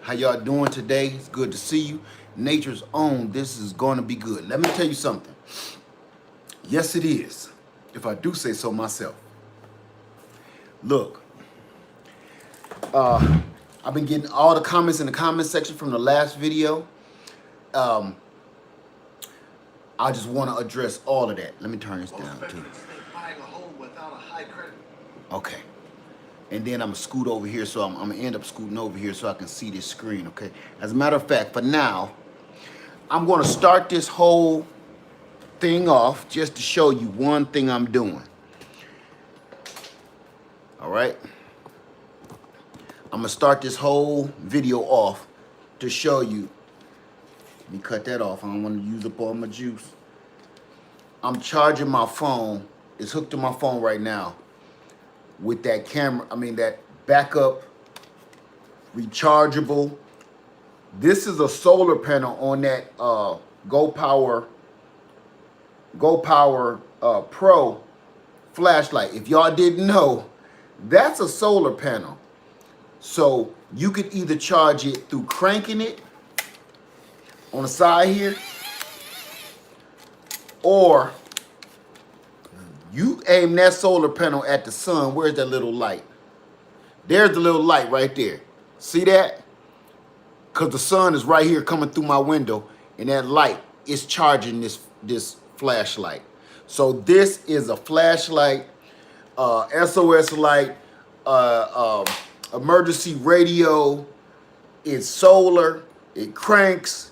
How y'all doing today? It's good to see you. Nature's own. This is going to be good. Let me tell you something. Yes, it is. If I do say so myself. Look, I've been getting all the comments in the comment section from the last video. I just want to address all of that. Let me turn this down too. Okay. And then I'm going to scoot over here, so I'm going to end up scooting over here so I can see this screen, okay? As a matter of fact, for now, I'm going to start this whole thing off just to show you one thing I'm doing. All right? I'm going to start this whole video off to show you. Let me cut that off. I don't want to use up all my juice. I'm charging my phone. It's hooked to my phone right now with that camera. That backup rechargeable. This is a solar panel on that Go Power Pro flashlight. If y'all didn't know, that's a solar panel. So you could either charge it through cranking it on the side here, or you aim that solar panel at the sun. Where's that little light? There's the little light right there. See that? Because the sun is right here coming through my window, and that light is charging this flashlight. So this is a flashlight, SOS light, emergency radio. It's solar, it cranks,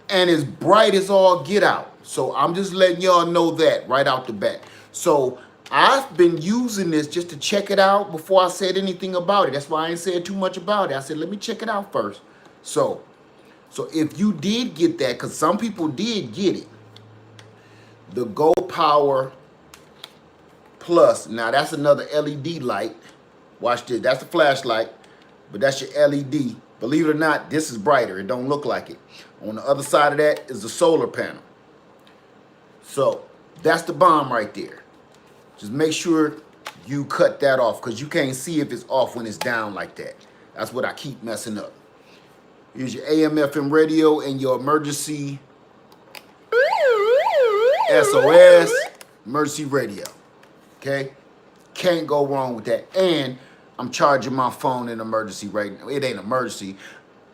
and it's bright as all get out. So I'm just letting y'all know that right out the bat. So I've been using this just to check it out before I said anything about it. That's why I ain't said too much about it. I said, let me check it out first. So if you did get that, because some people did get it, the Go Power Plus. Now that's another LED light. Watch this. That's the flashlight, but that's your LED. Believe it or not, this is brighter. It don't look like it. On the other side of that is the solar panel. So that's the bomb right there. Just make sure you cut that off, because you can't see if it's off when it's down like that. That's what I keep messing up. Here's your AM FM radio and your emergency SOS emergency radio. Okay? Can't go wrong with that. And I'm charging my phone in emergency right now. It ain't emergency.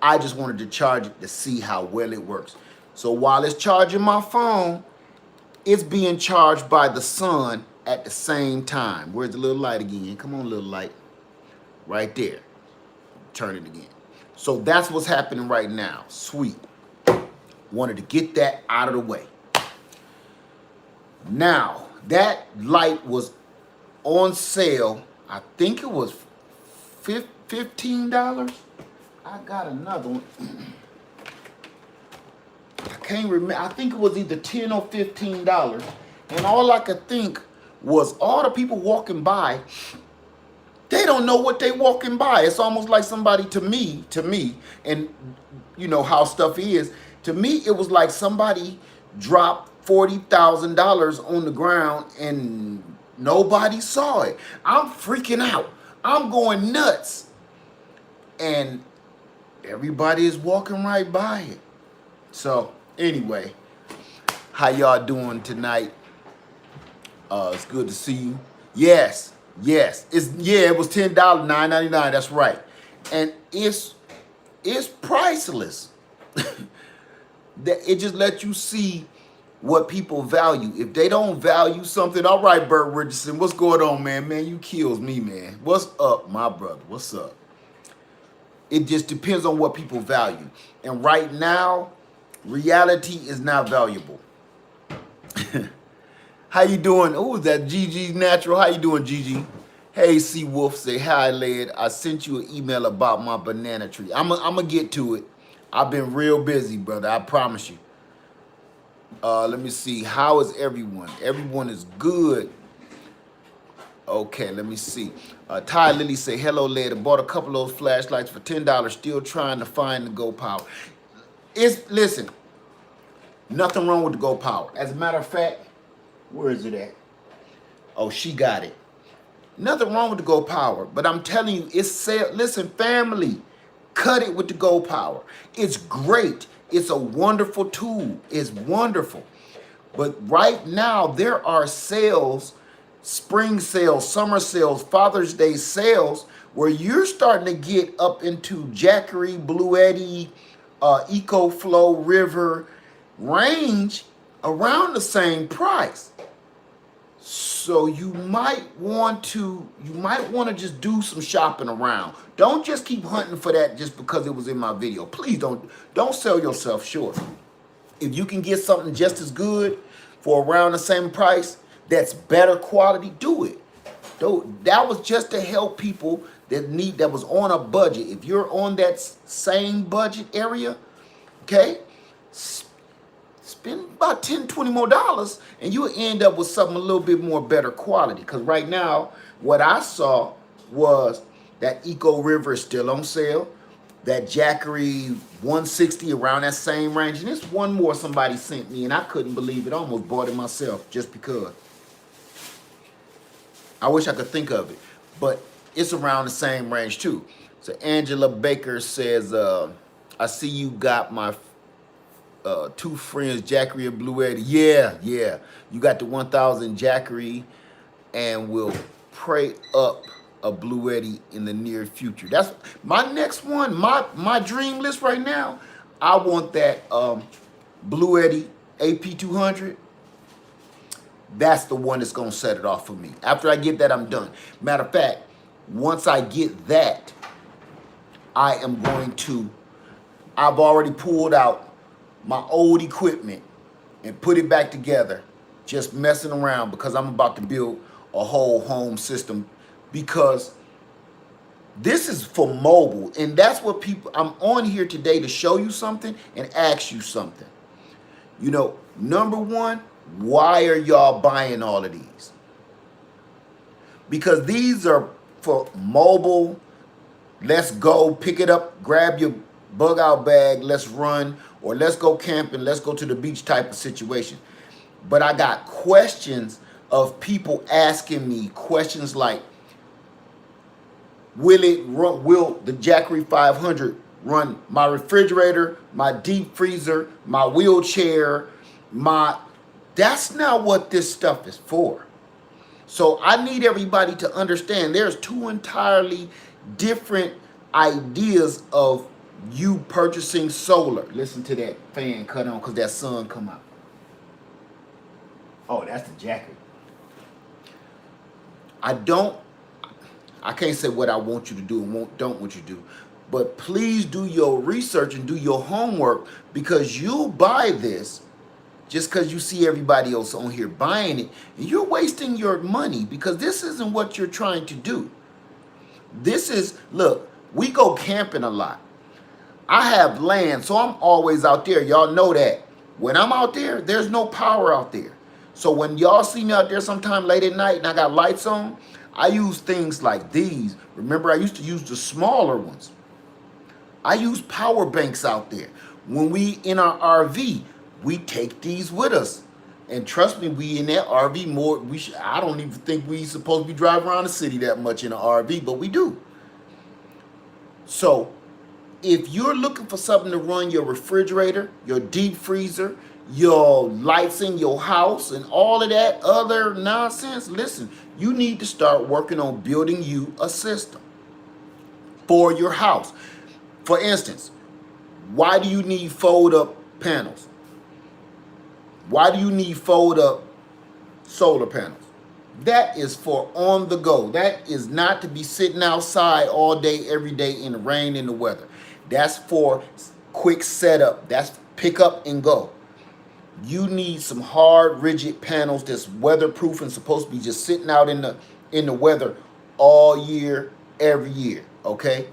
I just wanted to charge it to see how well it works. So while it's charging my phone, it's being charged by the sun at the same time. Where's the little light again? Come on, little light. Right there. Turn it again. So that's what's happening right now. Sweet. Wanted to get that out of the way. Now, that light was on sale. I think it was $15. I got another one. I can't remember. I think it was either $10 or $15. And all I could think was all the people walking by, they don't know what they walking by. It's almost like somebody, to me, and you know how stuff is, to me, it was like somebody dropped $40,000 on the ground and nobody saw it. I'm freaking out. I'm going nuts. And everybody is walking right by it. So anyway, how y'all doing tonight? It's good to see you. Yes. It was $10, $9.99. That's right. And it's priceless. It just lets you see what people value. If they don't value something, all right, Bert Richardson, what's going on, man? Man, you kills me, man. What's up, my brother? What's up? It just depends on what people value. And right now, reality is not valuable. How you doing? Oh, is that Gigi Natural? How you doing, Gigi? Hey, C Wolf, say hi, Led. I sent you an email about my banana tree. I'm gonna get to it. I've been real busy, brother. I promise you. Let me see. How is everyone? Everyone is good. Okay, let me see. Ty Lily say, hello, Led. I bought a couple of those flashlights for $10. Still trying to find the Go Power. Listen, nothing wrong with the Go Power. As a matter of fact, where is it at? Oh, she got it. Nothing wrong with the Go Power, but I'm telling you, it's sale. Listen, family, Cut it with the Go Power. It's great. It's a wonderful tool. It's wonderful. But right now, there are sales, spring sales, summer sales, Father's Day sales, where you're starting to get up into Jackery, Blue Eddy, EcoFlow, River range around the same price. So you might want to just do some shopping around. Don't just keep hunting for that just because it was in my video. Please don't sell yourself short. If you can get something just as good for around the same price, that's better quality, do it. That was just to help people that was on a budget. If you're on that same budget area, okay, spend about $10, $20 more, and you'll end up with something a little bit more better quality. Because right now, what I saw was that Eco River is still on sale. That Jackery 160 around that same range. And there's one more somebody sent me, and I couldn't believe it. I almost bought it myself just because. I wish I could think of it. But it's around the same range too. So Angela Baker says, I see you got my two friends, Jackery and Blue Eddy. Yeah. You got the 1000 Jackery, and we'll pray up a Blue Eddy in the near future. That's my next one. My dream list right now. I want that Blue Eddy AP200. That's the one that's gonna set it off for me. After I get that, I'm done. Matter of fact, once I get that, I've already pulled out my old equipment and put it back together, just messing around, because I'm about to build a whole home system, because this is for mobile, and that's what people, I'm on here today to show you something and ask you something. You know, number one, why are y'all buying all of these? Because these are for mobile. Let's go pick it up, grab your bug out bag, let's run, or let's go camping, let's go to the beach type of situation. But I got questions of people asking me questions like, will the Jackery 500 run my refrigerator, my deep freezer, my wheelchair, that's not what this stuff is for. So I need everybody to understand there's two entirely different ideas of you purchasing solar. Listen to that fan cut on because that sun come out. Oh, that's the Jackery. I can't say what I want you to do and don't want you to do, but please do your research and do your homework, because you'll buy this just because you see everybody else on here buying it, and you're wasting your money, because this isn't what you're trying to do. This is, look, we go camping a lot. I have land, so I'm always out there. Y'all know that. When I'm out there, there's no power out there. So when y'all see me out there sometime late at night and I got lights on, I use things like these. Remember, I used to use the smaller ones. I use power banks out there. When we in our RV, we take these with us. And trust me, we in that RV more. I don't even think we supposed to be driving around the city that much in an RV, but we do. So if you're looking for something to run your refrigerator, your deep freezer, your lights in your house, and all of that other nonsense, listen, you need to start working on building you a system for your house. For instance, why do you need fold-up panels? Why do you need fold-up solar panels? That is for on the go. That is not to be sitting outside all day, every day in the rain and the weather. That's for quick setup. That's pick up and go. You need some hard, rigid panels that's weatherproof and supposed to be just sitting out in the weather all year, every year, okay?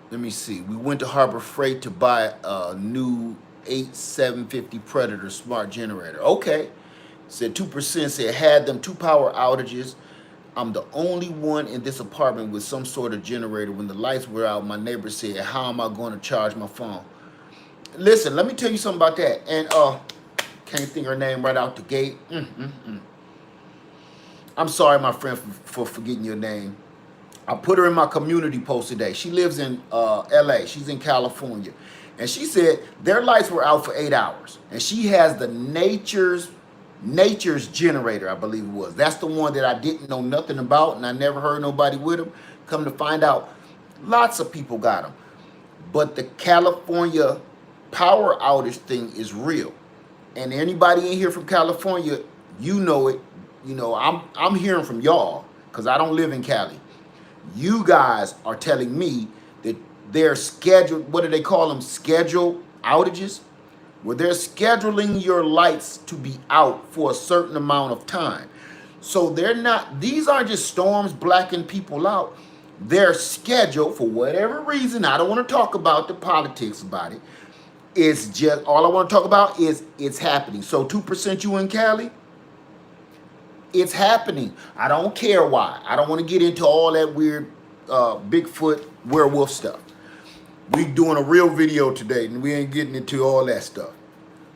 Let me see. We went to Harbor Freight to buy a new 8750 Predator smart generator. Okay. Said 2%, said had them 2 power outages. I'm the only one in this apartment with some sort of generator. When the lights were out, my neighbor said, how am I going to charge my phone? Listen, let me tell you something about that. And can't think her name right out the gate. I'm sorry, my friend, for forgetting your name. I put her in my community post today. She lives in LA. She's in California. And she said their lights were out for 8 hours. And she has the nature's generator, I believe it was. That's the one that I didn't know nothing about, and I never heard nobody with them. Come to find out, lots of people got them. But the California power outage thing is real. And anybody in here from California, you know it. You know, I'm hearing from y'all because I don't live in Cali. You guys are telling me that they're scheduled, what do they call them? Scheduled outages? Where they're scheduling your lights to be out for a certain amount of time. So they're not, these aren't just storms blacking people out. They're scheduled for whatever reason. I don't want to talk about the politics about it. It's just, all I want to talk about is it's happening. So 2% you in Cali, it's happening. I don't care why. I don't want to get into all that weird Bigfoot werewolf stuff. We doing a real video today, and we ain't getting into all that stuff.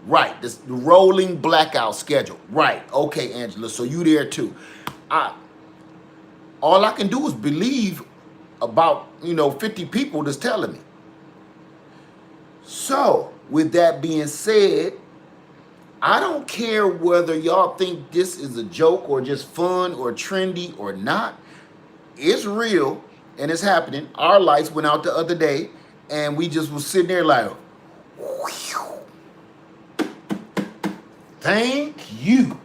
Right, this the rolling blackout schedule. Right, okay, Angela, so you there too. All I can do is believe about, 50 people that's telling me. So, with that being said, I don't care whether y'all think this is a joke or just fun or trendy or not. It's real and it's happening. Our lights went out the other day and we just was sitting there like, whew, thank you.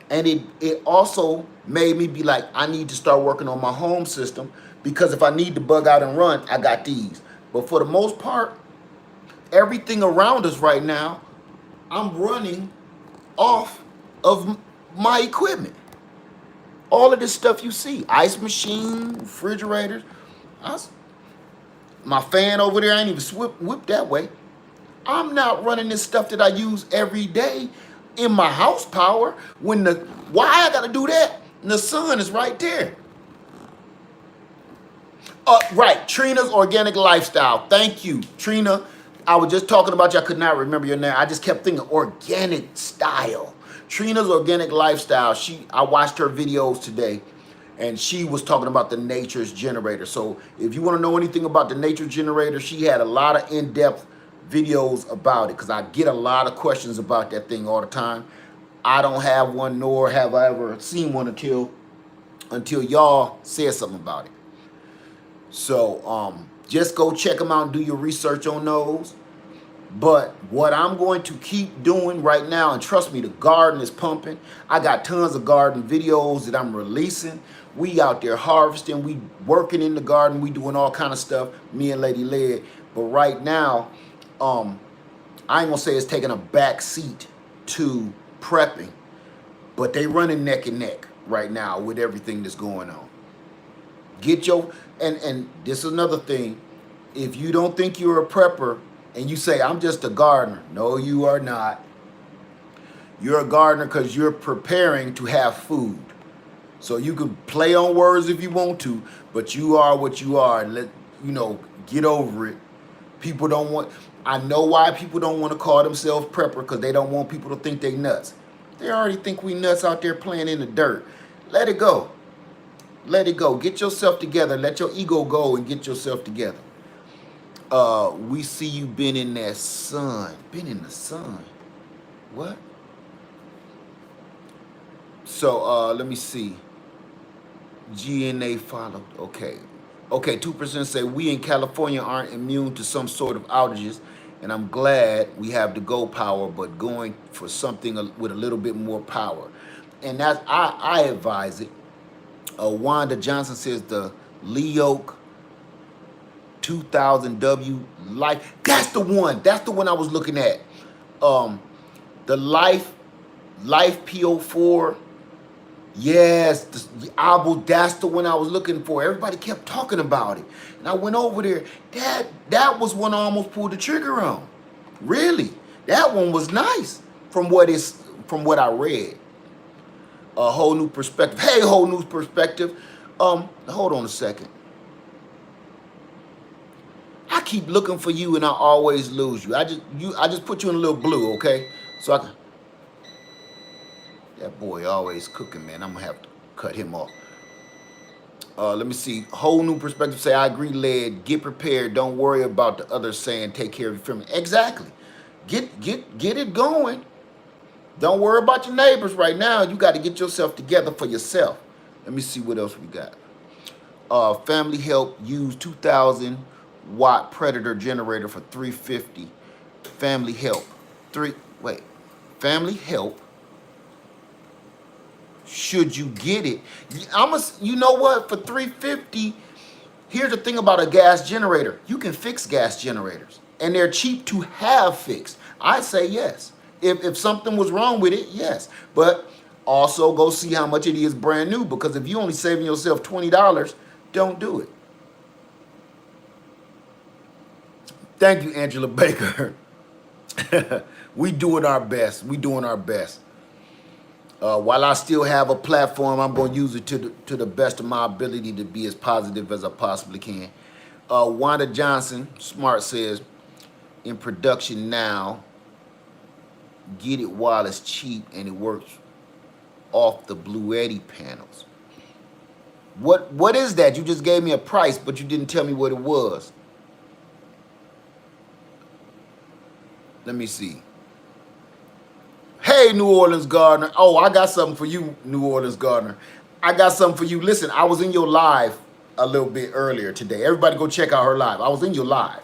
And it also made me be like, I need to start working on my home system because if I need to bug out and run, I got these. But for the most part, everything around us right now, I'm running off of my equipment. All of this stuff you see, ice machine, refrigerators, my fan over there, I ain't even whipped that way. I'm not running this stuff that I use every day in my house power why I gotta do that? And the sun is right there. Right, Trina's Organic Lifestyle. Thank you, Trina. I was just talking about you. I could not remember your name. I just kept thinking organic style. Trina's Organic Lifestyle. I watched her videos today, and she was talking about the Nature's Generator. So if you want to know anything about the Nature's Generator, she had a lot of in-depth videos about it because I get a lot of questions about that thing all the time. I don't have one, nor have I ever seen one until y'all said something about it. So just go check them out and do your research on those. But what I'm going to keep doing right now, and trust me, the garden is pumping. I got tons of garden videos that I'm releasing. We out there harvesting, we working in the garden, we doing all kind of stuff, me and Lady Led. But right now, I ain't gonna say it's taking a back seat to prepping, but they running neck and neck right now with everything that's going on. Get your, and this is another thing, if you don't think you're a prepper and you say, I'm just a gardener, no, you are not. You're a gardener because you're preparing to have food. So you can play on words if you want to, but you are what you are. And get over it. People don't want, I know why people don't want to call themselves prepper because they don't want people to think they nuts. They already think we nuts out there playing in the dirt. Let it go. Let it go. Get yourself together. Let your ego go and get yourself together. We see you been in that sun. Been in the sun. What? So let me see. GNA followed. Okay. Okay, 2% say we in California aren't immune to some sort of outages, and I'm glad we have the go power, but going for something with a little bit more power. And that's I advise it. Wanda Johnson says the Leoc 2000W Life. That's the one. That's the one I was looking at. The Life PO4. Yes, that's the one I was looking for. Everybody kept talking about it. And I went over there. That was one I almost pulled the trigger on. Really. That one was nice from what I read. A whole new perspective. Hey, whole new perspective. Hold on a second. I keep looking for you and I always lose you. I just put you in a little blue, okay? So I can. That boy always cooking, man. I'm gonna have to cut him off. Let me see. Whole new perspective. Say, I agree, led. Get prepared. Don't worry about the others saying take care of your family. Exactly. Get it going. Don't worry about your neighbors right now. You got to get yourself together for yourself. Let me see what else we got. Family help use 2,000 watt Predator generator for 350. Family help. Family help. Should you get it? You know what? For 350, here's the thing about a gas generator. You can fix gas generators, and they're cheap to have fixed. I say yes. If something was wrong with it, yes. But also go see how much it is brand new, because if you're only saving yourself $20, don't do it. Thank you, Angela Baker. We doing our best. We doing our best. While I still have a platform, I'm going to use it to the best of my ability to be as positive as I possibly can. Wanda Johnson, Smart, says, in production now, get it while it's cheap and it works off the Bluetti panels. What is that? You just gave me a price, but you didn't tell me what it was. Let me see. Hey, New Orleans Gardener. Oh, I got something for you, New Orleans Gardener. I got something for you. Listen, I was in your live a little bit earlier today. Everybody go check out her live. I was in your live.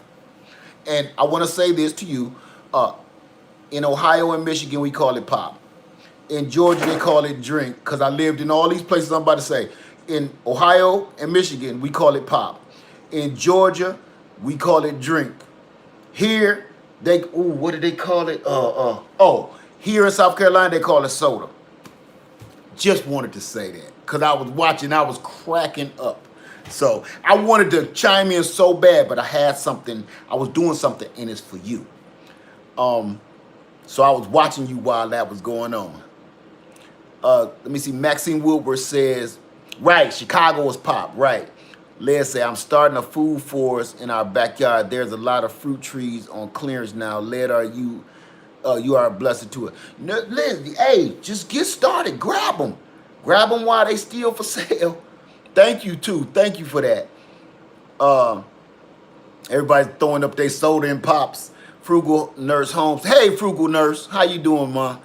And I want to say this to you. In Ohio and Michigan, we call it pop. In Georgia, they call it drink, because I lived in all these places I'm about to say. In Ohio and Michigan, we call it pop. In Georgia, we call it drink. Here, what do they call it? Here in South Carolina, they call it soda. Just wanted to say that, because I was watching, I was cracking up. So I wanted to chime in so bad, but I had something, I was doing something, and it's for you. So I was watching you while that was going on. Let me see. Maxine Wilbur says, right, Chicago is pop, right. Les say, I'm starting a food forest in our backyard. There's a lot of fruit trees on clearance now. Led, you are a blessing to it. Liz, hey, just get started. Grab them. Grab them while they still for sale. Thank you, too. Thank you for that. Everybody's throwing up their soda and pops. Frugal Nurse Holmes. Hey, Frugal Nurse. How you doing, ma?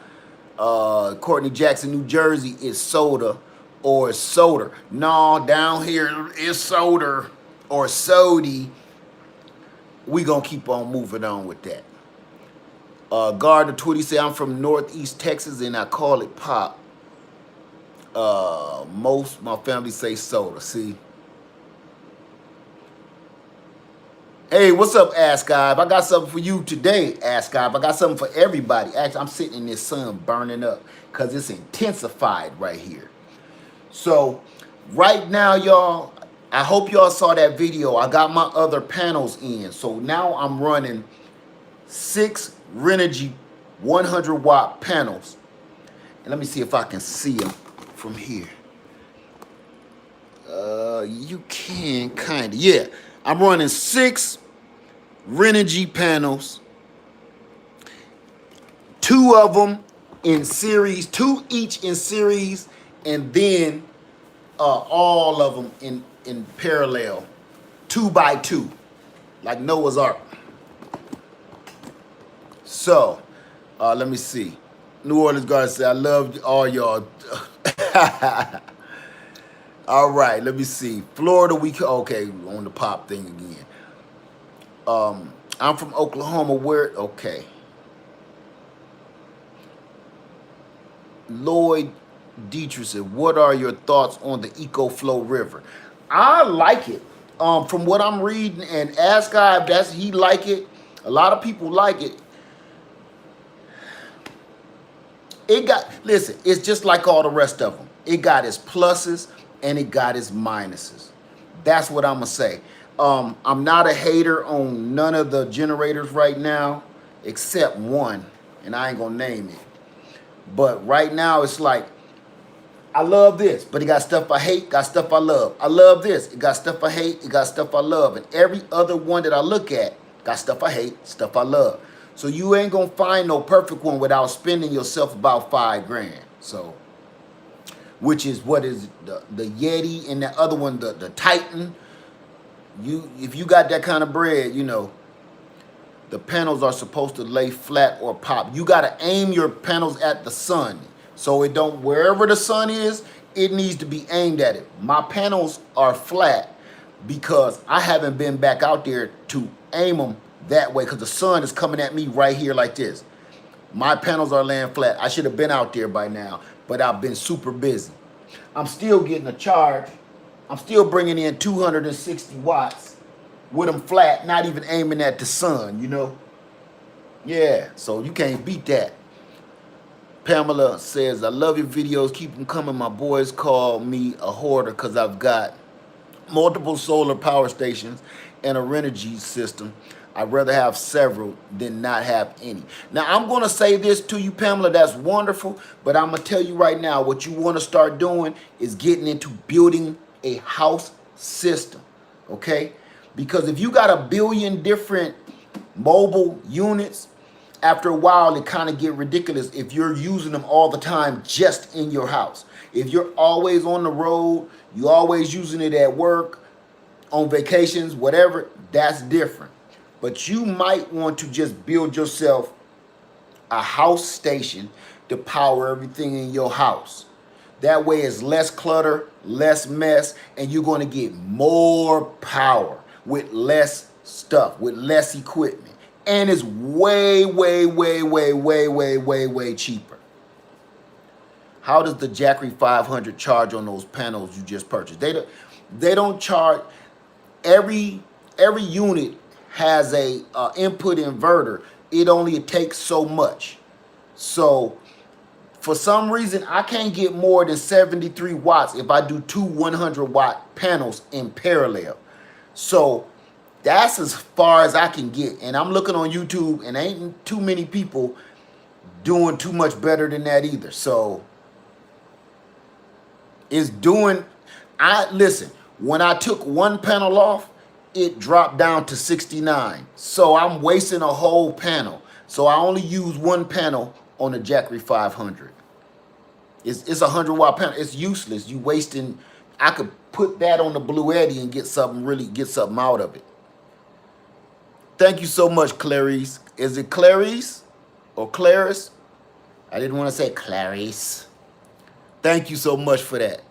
Courtney Jackson, New Jersey is soda or soda. No, down here is soda or sody. We gonna keep on moving on with that. Gardner Twitty say, I'm from Northeast Texas and I call it pop. Most my family say soda. See. Hey, what's up, Ask Guy? I got something for you today, Ask Guy. I got something for everybody. Actually, I'm sitting in this sun burning up because it's intensified right here. So right now, y'all, I hope y'all saw that video. I got my other panels in. So now I'm running 6 Renogy 100 watt panels. And let me see if I can see them from here. You can kind of, yeah. I'm running 6 Renogy panels, 2 of them in series, 2 each in series, and then all of them in parallel, 2 by 2, like Noah's Ark. So, let me see. New Orleans Garden said, I love all y'all. All right, let me see. Florida, okay, on the pop thing again. I'm from Oklahoma, okay. Lloyd Dietrich said, what are your thoughts on the EcoFlow River? I like it. From what I'm reading, and Ask Guy, he like it. A lot of people like it. Listen, it's just like all the rest of them. It got its pluses and it got its minuses. That's what I'm going to say. I'm not a hater on none of the generators right now, except one, and I ain't going to name it. But right now, it's like, I love this, but it got stuff I hate, got stuff I love. I love this, it got stuff I hate, it got stuff I love. And every other one that I look at, got stuff I hate, stuff I love. So you ain't going to find no perfect one without spending yourself about $5 grand. So which is what is the Yeti, and the other one, the Titan. If you got that kind of bread, you know, the panels are supposed to lay flat or pop. You got to aim your panels at the sun. So it don't, wherever the sun is, it needs to be aimed at it. My panels are flat because I haven't been back out there to aim them that way because the sun is coming at me right here like this. My panels are laying flat. I should have been out there by now, but I've been super busy. I'm still getting a charge. I'm still bringing in 260 watts with them flat, not even aiming at the sun, you know? Yeah, so you can't beat that. Pamela says, I love your videos. Keep them coming. My boys call me a hoarder because I've got multiple solar power stations and a Renogy system. I'd rather have several than not have any. Now, I'm going to say this to you, Pamela. That's wonderful. But I'm going to tell you right now, what you want to start doing is getting into building a house system, okay? Because if you got a billion different mobile units, after a while, it kind of get ridiculous if you're using them all the time just in your house. If you're always on the road, you're always using it at work, on vacations, whatever, that's different. But you might want to just build yourself a house station to power everything in your house. That way it's less clutter, less mess, and you're going to get more power with less stuff, with less equipment. And it's way, way, way, way, way, way, way, way cheaper. How does the Jackery 500 charge on those panels you just purchased? They don't charge. Every unit has a input inverter. It takes so much. So for some reason, I can't get more than 73 watts if I do two 100-watt panels in parallel. So that's as far as I can get. And I'm looking on YouTube, and ain't too many people doing too much better than that either. So it's doing, listen, when I took one panel off, it dropped down to 69. So I'm wasting a whole panel. So I only use one panel on the Jackery 500. It's a 100-watt panel. It's useless. You wasting. I could put that on the Blue Eddy and get something out of it. Thank you so much, Clarice. Is it Clarice or Clarice? I didn't want to say Clarice. Thank you so much for that.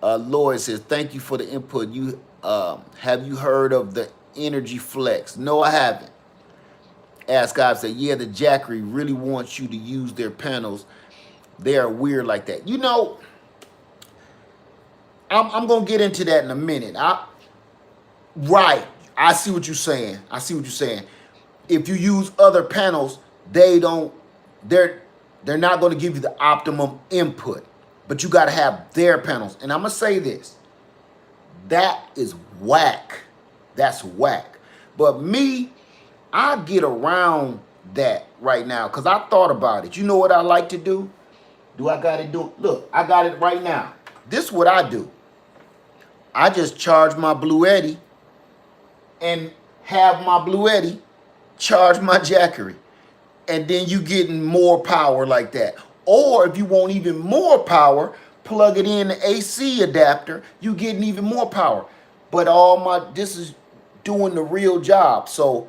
Lloyd says, thank you for the input. Have you heard of the Energy Flex? No, I haven't. Ask God said, yeah, the Jackery really wants you to use their panels. They are weird like that. You know, I'm going to get into that in a minute. Right. I see what you're saying. If you use other panels, they're not going to give you the optimum input. But you got to have their panels. And I'm going to say this. That is whack. That's whack. But me, I get around that right now because I thought about it. You know what I like to do? Do I got to do? Look, I got it right now. This is what I do. I just charge my Blue Eddy and have my Blue Eddy charge my Jackery. And then you getting more power like that. Or if you want even more power, plug it in the AC adapter, you getting even more power. But this is doing the real job. So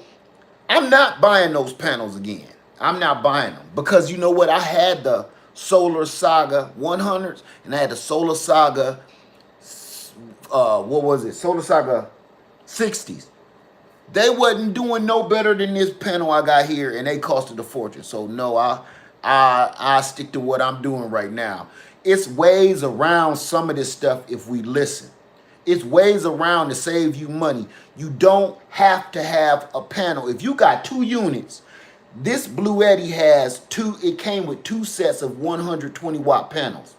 I'm not buying those panels again. I'm not buying them because you know what? I had the Solar Saga 100s and I had the Solar Saga, Solar Saga 60s. They wasn't doing no better than this panel I got here, and they costed a fortune. So no, I stick to what I'm doing right now. It's ways around some of this stuff if we listen. It's ways around to save you money. You don't have to have a panel. If you got 2 units, this Blue Eddy has it came with 2 sets of 120-watt panels.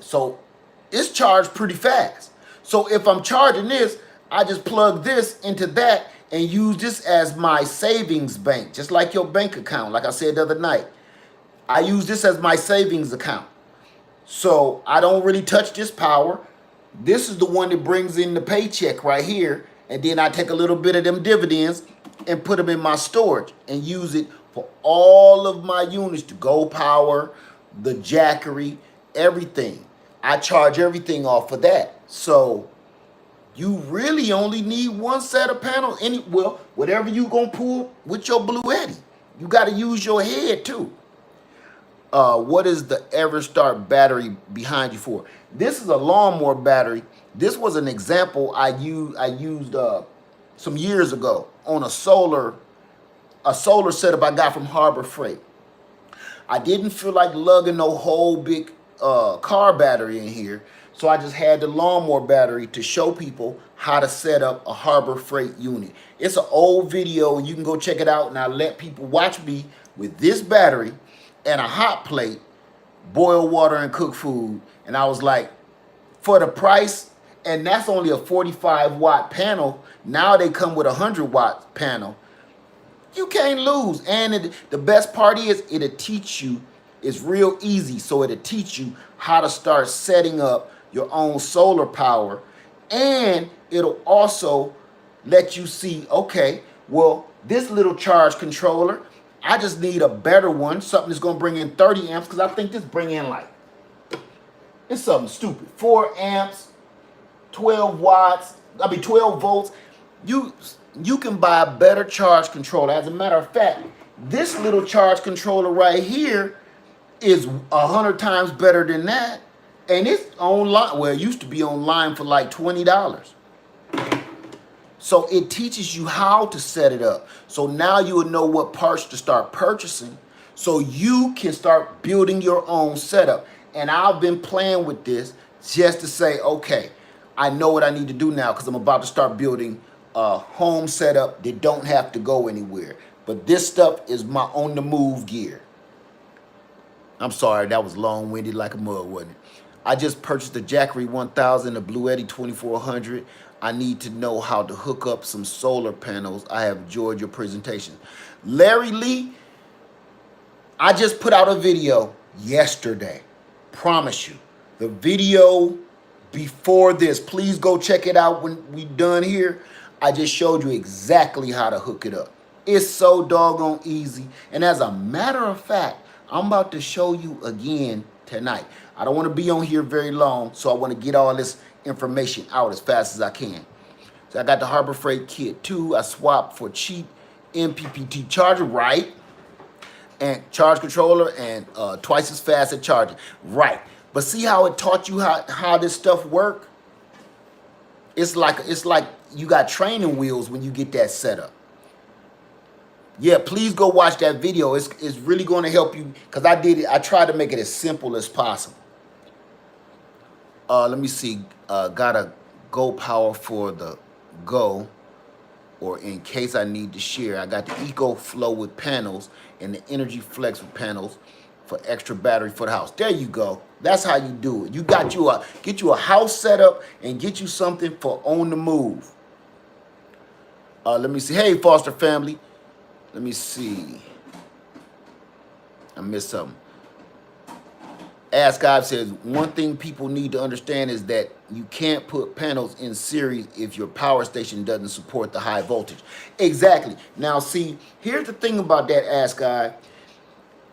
So it's charged pretty fast. So if I'm charging this, I just plug this into that and use this as my savings bank, just like your bank account. Like I said the other night, I use this as my savings account. So I don't really touch this power. This is the one that brings in the paycheck right here. And then I take a little bit of them dividends and put them in my storage and use it for all of my units to go power, the Jackery, everything. I charge everything off of that. So you really only need one set of panels. Well, whatever you gonna pull with your Blue Eddy, you got to use your head too. What is the EverStart battery behind you for? This is a lawnmower battery. This was an example I used some years ago on a solar setup I got from Harbor Freight. I didn't feel like lugging no whole big car battery in here, so I just had the lawnmower battery to show people how to set up a Harbor Freight unit. It's an old video, and you can go check it out, and I let people watch me with this battery and a hot plate, boil water and cook food. And I was like, for the price, and that's only a 45 watt panel. Now they come with a 100 watt panel. You can't lose. And the best part is it'll teach you, it's real easy. So it'll teach you how to start setting up your own solar power. And it'll also let you see, okay, well, this little charge controller, I just need a better one, something that's gonna bring in 30 amps, because I think this bring in like, it's something stupid. 4 amps, 12 watts, 12 volts. You can buy a better charge controller. As a matter of fact, this little charge controller right here is 100 times better than that. And it's online. Well, it used to be online for like $20. So it teaches you how to set it up. So now you will know what parts to start purchasing so you can start building your own setup. And I've been playing with this just to say, okay, I know what I need to do now because I'm about to start building a home setup that don't have to go anywhere. But this stuff is my on-the-move gear. I'm sorry, that was long-winded like a mug, wasn't it? I just purchased the Jackery 1000, the Blue Eddy 2400. I need to know how to hook up some solar panels. I have enjoyed your presentation. Larry Lee, I just put out a video yesterday. Promise you. The video before this, please go check it out when we done here. I just showed you exactly how to hook it up. It's so doggone easy. And as a matter of fact, I'm about to show you again tonight. I don't want to be on here very long, so I want to get all this information out as fast as I can. So I got the Harbor Freight kit too. I swapped for cheap MPPT charger, right? And charge controller and twice as fast at charging, right? But see how it taught you how this stuff work? It's like you got training wheels when you get that set up. Yeah, please go watch that video. It's really going to help you because I did it. I tried to make it as simple as possible. Let me see. Got a Go Power for the Go, or in case I need to share. I got the Eco Flow with panels and the Energy Flex with panels for extra battery for the house. There you go. That's how you do it. You got get you a house setup and get you something for on the move. Let me see. Hey, Foster family. Let me see. I missed something. Ask God says, one thing people need to understand is that you can't put panels in series if your power station doesn't support the high voltage. Exactly. Now, see, here's the thing about that, Ask God.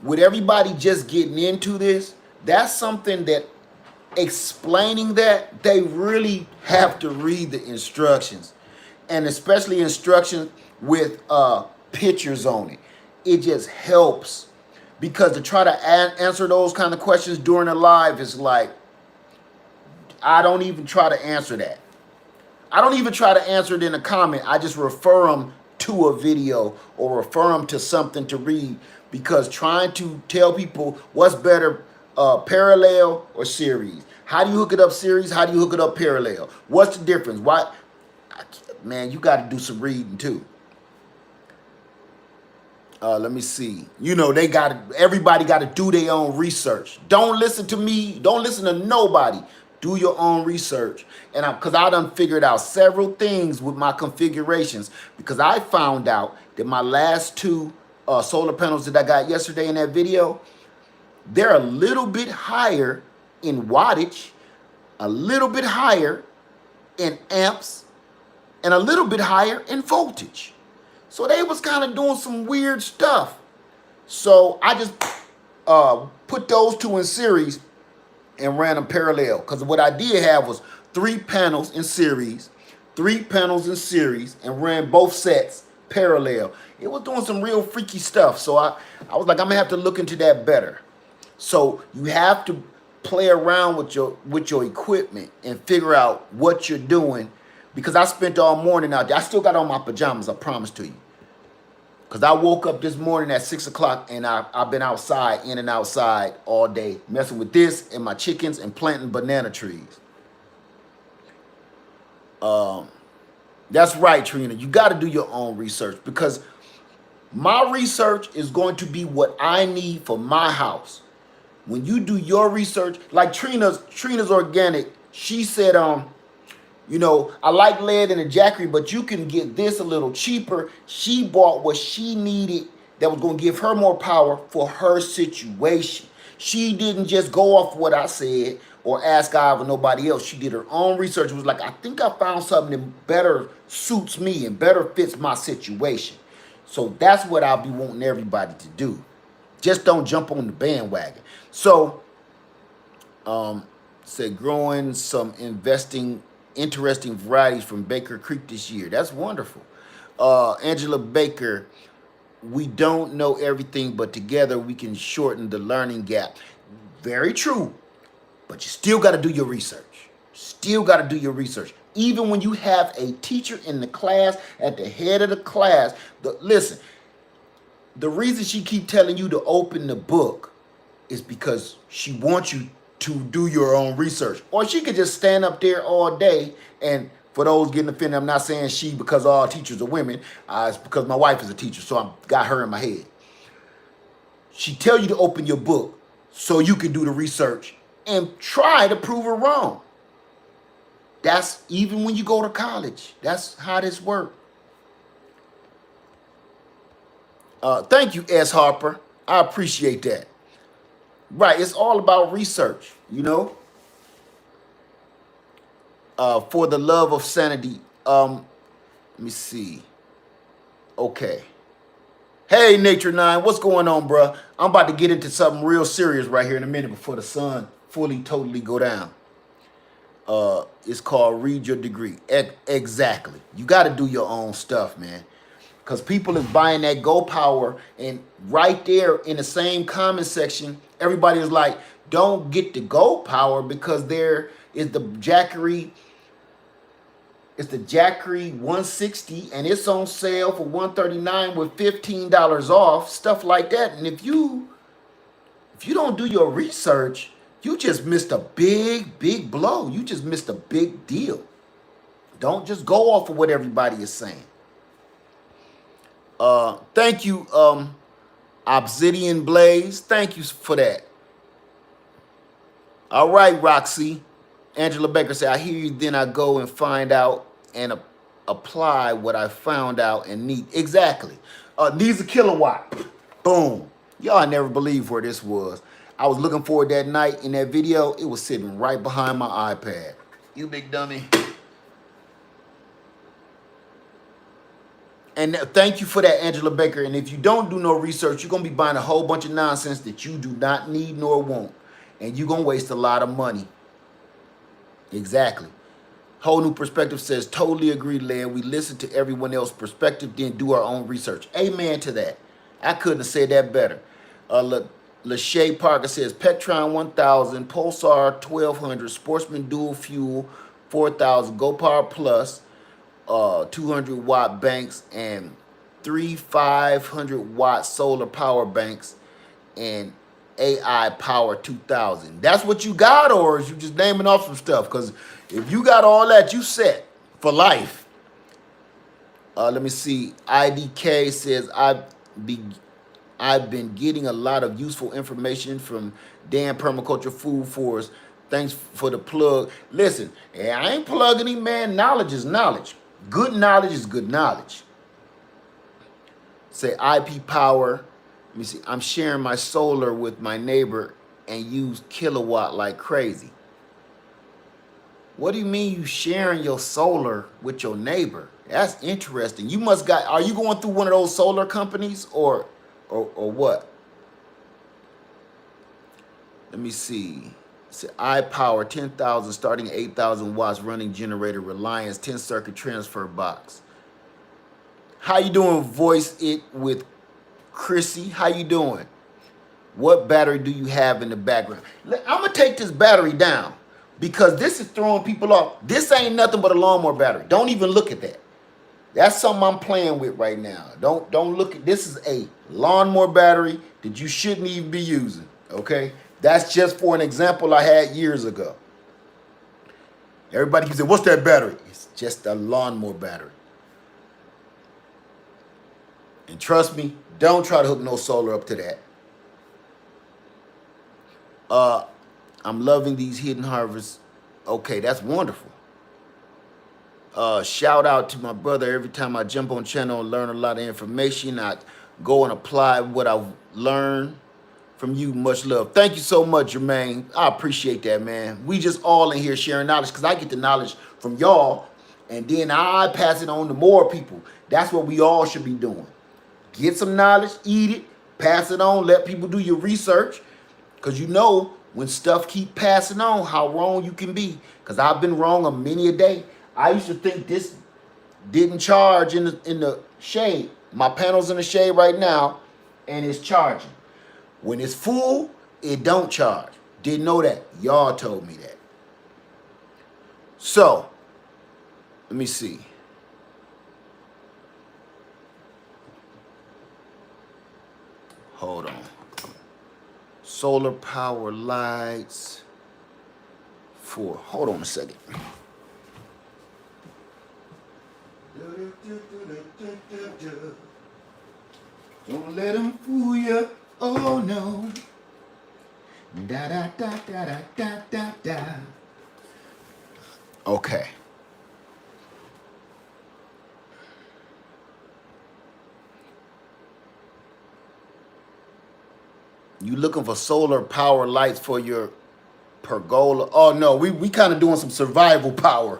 With everybody just getting into this, that's something that explaining that, they really have to read the instructions. And especially instructions with pictures on it. It just helps. Because to try to answer those kind of questions during a live is like, I don't even try to answer that. I don't even try to answer it in a comment. I just refer them to a video or refer them to something to read. Because trying to tell people what's better, parallel or series. How do you hook it up series? How do you hook it up parallel? What's the difference? Why? Man, you got to do some reading too. Let me see. You know, everybody got to do their own research. Don't listen to me. Don't listen to nobody. Do your own research. And because I done figured out several things with my configurations, because I found out that my last two solar panels that I got yesterday in that video, they're a little bit higher in wattage, a little bit higher in amps, and a little bit higher in voltage. So they was kind of doing some weird stuff. So I just put those two in series and ran them parallel. Because what I did have was 3 panels in series, and ran both sets parallel. It was doing some real freaky stuff. So I was like, I'm gonna have to look into that better. So you have to play around with your equipment and figure out what you're doing. Because I spent all morning out there. I still got on my pajamas, I promise to you. Because I woke up this morning at 6 o'clock and I've been outside, in and outside all day, messing with this and my chickens and planting banana trees. That's right, Trina. You got to do your own research, because my research is going to be what I need for my house. When you do your research, like Trina's organic, she said, you know, I like lead in the jackery, but you can get this a little cheaper. She bought what she needed that was going to give her more power for her situation. She didn't just go off what I said or ask God or nobody else. She did her own research. It was like, I think I found something that better suits me and better fits my situation. So that's what I'll be wanting everybody to do. Just don't jump on the bandwagon. So, said growing some interesting varieties from Baker Creek this year. That's wonderful. Angela Baker, we don't know everything, but together we can shorten the learning gap. Very true, but you still got to do your research. Still got to do your research. Even when you have a teacher in the class, at the head of the class, listen, the reason she keep telling you to open the book is because she wants you to do your own research. Or she could just stand up there all day, and for those getting offended, I'm not saying she because all teachers are women. It's because my wife is a teacher, so I got her in my head. She tell you to open your book so you can do the research and try to prove her wrong. That's even when you go to college. That's how this works. Thank you, S. Harper. I appreciate that. Right, it's all about research, you know. For the love of sanity. Let me see. Okay. Hey, Nature 9, what's going on, bruh? I'm about to get into something real serious right here in a minute before the sun totally go down. It's called Read Your Degree. Exactly. You got to do your own stuff, man. Because people is buying that Go Power, and right there in the same comment section, everybody is like, don't get the Go Power because there is the Jackery. It's the Jackery 160 and it's on sale for $139 with $15 off, stuff like that. And if you don't do your research, you just missed a big blow. You just missed a big deal. Don't just go off of what everybody is saying. Thank you, Obsidian Blaze. Thank you for that. All right, Roxy. Angela Baker said, I hear you, then I go and find out and apply what I found out and need. Exactly. Needs a kilowatt. Boom. Y'all never believe where this was. I was looking for it that night in that video. It was sitting right behind my iPad. You big dummy. And thank you for that, Angela Baker. And if you don't do no research, you're going to be buying a whole bunch of nonsense that you do not need nor want. And you're going to waste a lot of money. Exactly. Whole New Perspective says, totally agree, Len. We listen to everyone else's perspective, then do our own research. Amen to that. I couldn't have said that better. Lachey Parker says, Petron 1000, Pulsar 1200, Sportsman Dual Fuel 4000, Go Power Plus, 200 watt banks, and 3 500 watt solar power banks, and AI Power 2000. That's what you got, or is you just naming off some stuff? Because if you got all that, you set for life. Let me see. IDK says, I've been getting a lot of useful information from Dan Permaculture Food Forest. Thanks for the plug. Listen, I ain't plugging him, man. Knowledge is knowledge. Good knowledge is good knowledge. Say IP Power. Let me see. I'm sharing my solar with my neighbor and use kilowatt like crazy. What do you mean you sharing your solar with your neighbor? That's interesting. You must got. Are you going through one of those solar companies or what? Let me see. iPower 10,000 starting at 8,000 watts running generator Reliance 10 circuit transfer box. How you doing? Voice it with Chrissy. How you doing? What battery do you have in the background? I'm gonna take this battery down because this is throwing people off. This ain't nothing but a lawnmower battery. Don't even look at that. That's something I'm playing with right now. Don't look at this. Is a lawnmower battery that you shouldn't even be using. Okay, that's just for an example I had years ago. Everybody keeps saying, "What's that battery?" It's just a lawnmower battery. And trust me, don't try to hook no solar up to that. I'm loving these hidden harvests. Okay, that's wonderful. Shout out to my brother. Every time I jump on channel and learn a lot of information, I go and apply what I've learned from you. Much love. Thank you so much, Jermaine. I appreciate that, man. We just all in here sharing knowledge because I get the knowledge from y'all and then I pass it on to more people. That's what we all should be doing. Get some knowledge, eat it, pass it on, let people do your research. Because you know when stuff keep passing on, how wrong you can be. Because I've been wrong on many a day. I used to think this didn't charge in the shade. My panel's in the shade right now, and it's charging. When it's full, it don't charge. Didn't know that. Y'all told me that. So, let me see. Hold on. Solar power lights for, hold on a second. Don't let them fool you, oh no. Da da da da da da da da. Okay. You looking for solar power lights for your pergola? Oh no, we kind of doing some survival power.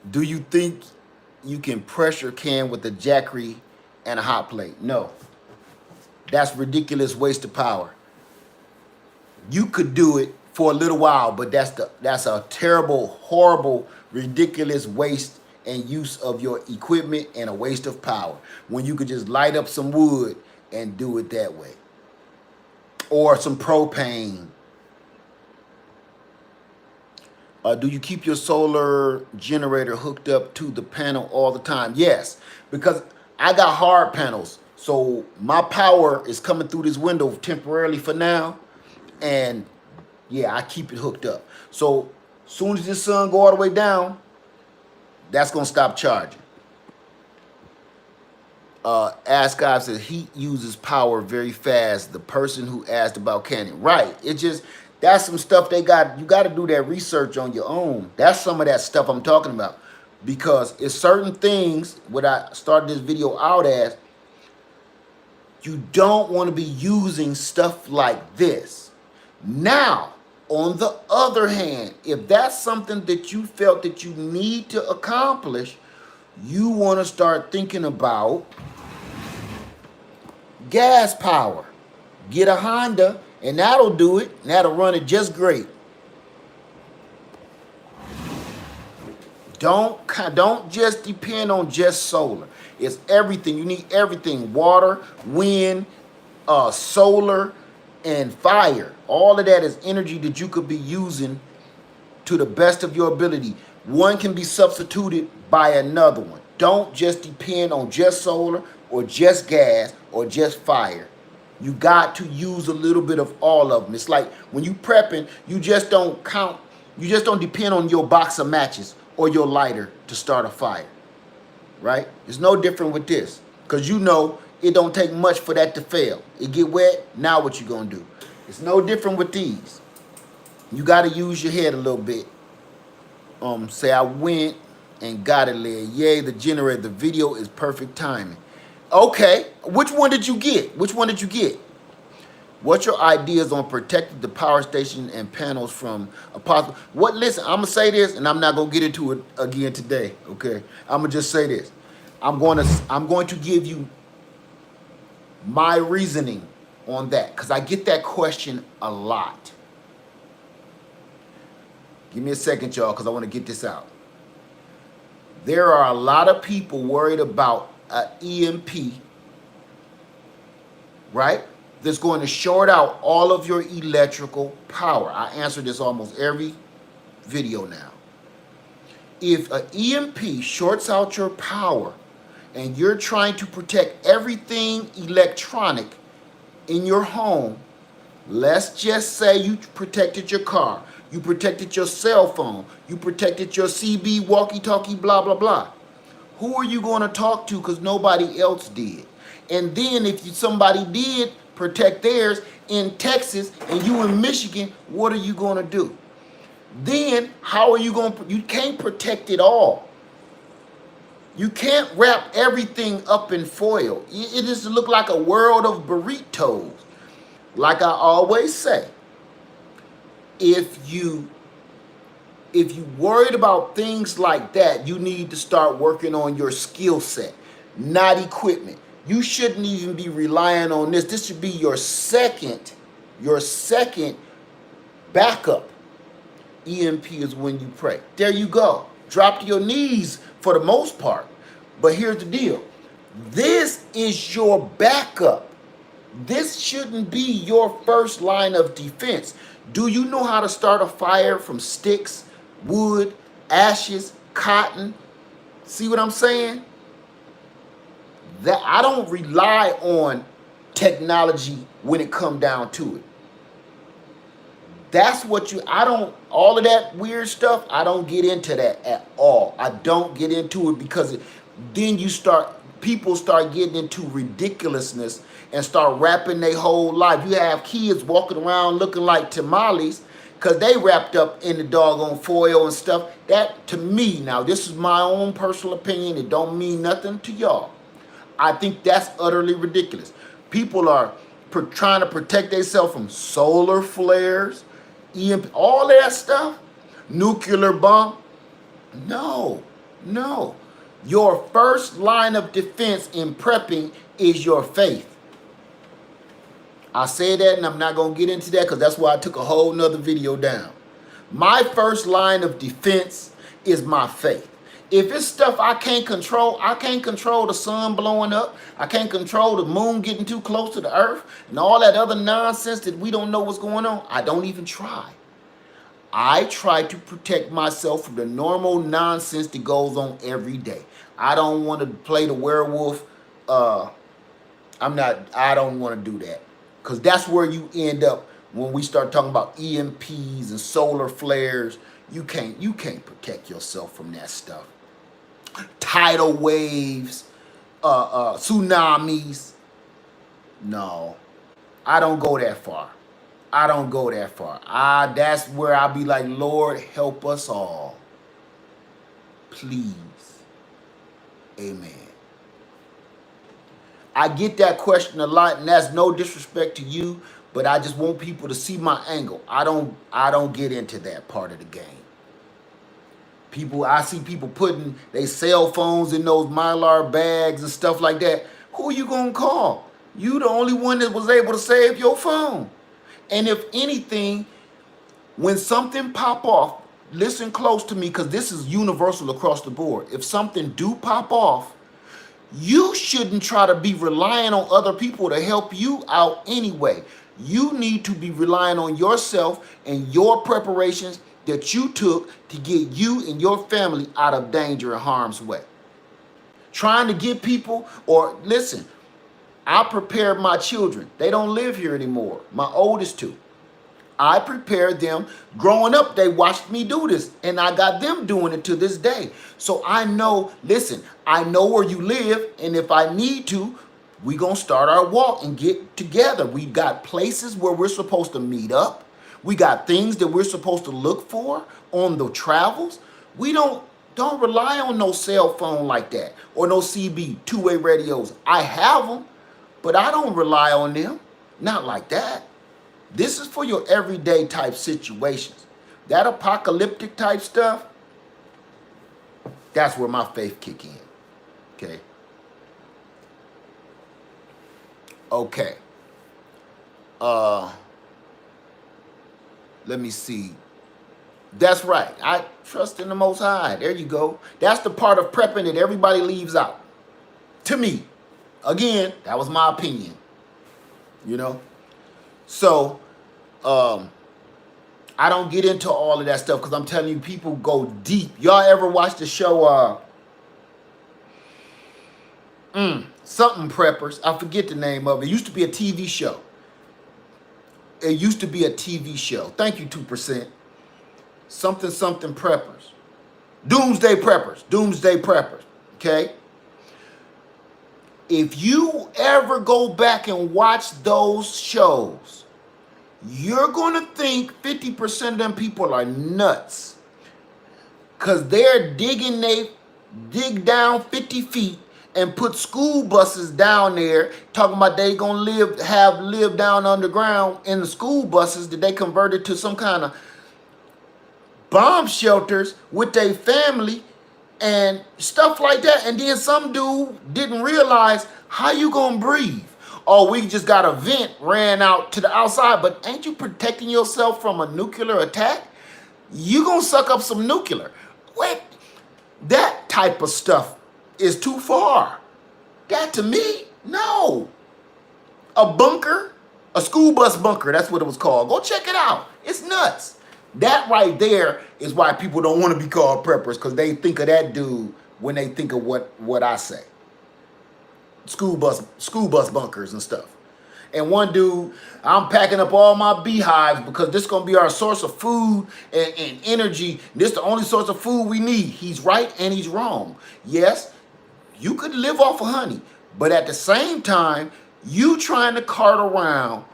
Do you think you can pressure can with a jackery and a hot plate? No. That's ridiculous waste of power. You could do it for a little while, but that's a terrible, horrible, ridiculous waste and use of your equipment and a waste of power when you could just light up some wood and do it that way. Or some propane. Do you keep your solar generator hooked up to the panel all the time? Yes, because I got hard panels. So my power is coming through this window temporarily for now. And yeah, I keep it hooked up. So as soon as this sun go all the way down, that's going to stop charging. Ask God says heat uses power very fast. The person who asked about canning. Right. It just, that's some stuff you got to do that research on your own. That's some of that stuff I'm talking about. Because it's certain things, what I started this video out as, you don't want to be using stuff like this. Now, on the other hand, if that's something that you felt that you need to accomplish, you want to start thinking about gas power. Get a Honda, and that'll do it. And that'll run it just great. Don't just depend on just solar. It's everything. You need everything. Water, wind, solar, and fire. All of that is energy that you could be using to the best of your ability. One can be substituted by another one. Don't just depend on just solar or just gas or just fire. You got to use a little bit of all of them. It's like when you prepping, you just don't depend on your box of matches or your lighter to start a fire, right? It's no different with this because you know it don't take much for that to fail. It get wet, now what you gonna do? It's no different with these. You gotta use your head a little bit. Say I went and got it there. Yay, the generator, the video is perfect timing. Okay, which one did you get? Which one did you get? What's your ideas on protecting the power station and panels from a possible... Listen, I'm going to say this, and I'm not going to get into it again today, okay? I'm going to just say this. I'm going to give you my reasoning on that, because I get that question a lot. Give me a second, y'all, because I want to get this out. There are a lot of people worried about an EMP, right? That's going to short out all of your electrical power. I answer this almost every video now. If an EMP shorts out your power and you're trying to protect everything electronic in your home, let's just say you protected your car, you protected your cell phone, you protected your CB, walkie-talkie, blah, blah, blah. Who are you going to talk to because nobody else did? And then if somebody did protect theirs in Texas and you in Michigan, what are you going to do? Then how are you going to, you can't protect it all. You can't wrap everything up in foil. It just look like a world of burritos. Like I always say, if you worried about things like that, you need to start working on your skill set, not equipment. You shouldn't even be relying on this. This should be your second backup. EMP is when you pray. There you go. Drop to your knees for the most part. But here's the deal. This is your backup. This shouldn't be your first line of defense. Do you know how to start a fire from sticks, wood, ashes, cotton? See what I'm saying? That I don't rely on technology when it comes down to it. That's what all of that weird stuff, I don't get into that at all. I don't get into it because then people start getting into ridiculousness and start wrapping their whole life. You have kids walking around looking like tamales because they wrapped up in the doggone foil and stuff. That, to me, now this is my own personal opinion, it don't mean nothing to y'all. I think that's utterly ridiculous. People are trying to protect themselves from solar flares, EMP, all that stuff, nuclear bomb. No. Your first line of defense in prepping is your faith. I say that and I'm not going to get into that because that's why I took a whole nother video down. My first line of defense is my faith. If it's stuff I can't control the sun blowing up. I can't control the moon getting too close to the earth and all that other nonsense that we don't know what's going on. I don't even try. I try to protect myself from the normal nonsense that goes on every day. I don't want to play the werewolf. I don't want to do that. Because that's where you end up when we start talking about EMPs and solar flares. You can't protect yourself from that stuff. Tidal waves, tsunamis. No, I don't go that far. That's where I'll be like, Lord, help us all. Please. Amen. I get that question a lot, and that's no disrespect to you, but I just want people to see my angle. I don't get into that part of the game. I see people putting their cell phones in those Mylar bags and stuff like that. Who are you gonna call? You the only one that was able to save your phone. And if anything, when something pop off, listen close to me because this is universal across the board. If something do pop off, you shouldn't try to be relying on other people to help you out anyway. You need to be relying on yourself and your preparations that you took to get you and your family out of danger and harm's way. Trying to get people, or listen, I prepared my children. They don't live here anymore. My oldest two. I prepared them. Growing up, they watched me do this, and I got them doing it to this day. So I know, listen, I know where you live, and if I need to, we're going to start our walk and get together. We've got places where we're supposed to meet up. We got things that we're supposed to look for on the travels. We don't rely on no cell phone like that or no CB, two-way radios. I have them, but I don't rely on them. Not like that. This is for your everyday type situations. That apocalyptic type stuff, that's where my faith kick in. Okay. let me see. That's right. I trust in the Most High. There you go. That's the part of prepping that everybody leaves out. To me. Again, that was my opinion. You know? So, I don't get into all of that stuff because I'm telling you, people go deep. Y'all ever watch the show, something Preppers? I forget the name of it. It used to be a TV show. It used to be a TV show. Thank you, 2%. Something Preppers. Doomsday Preppers. Doomsday Preppers. Okay? If you ever go back and watch those shows, you're going to think 50% of them people are nuts. Because they're dig down 50 feet and put school buses down there, talking about they going to live down underground in the school buses that they converted to some kind of bomb shelters with their family and stuff like that. And then some dude didn't realize, how you gonna breathe? Oh, we just got a vent ran out to the outside, but ain't you protecting yourself from a nuclear attack? You gonna suck up some nuclear. What? That type of stuff is too far. That to me, no. A bunker, a school bus bunker, that's what it was called. Go check it out. It's nuts. That right there is why people don't want to be called preppers, because they think of that dude when they think of what I say. School bus bunkers and stuff. And one dude, I'm packing up all my beehives because this is going to be our source of food and energy. This is the only source of food we need. He's right and he's wrong. Yes, you could live off of honey, but at the same time, you trying to cart around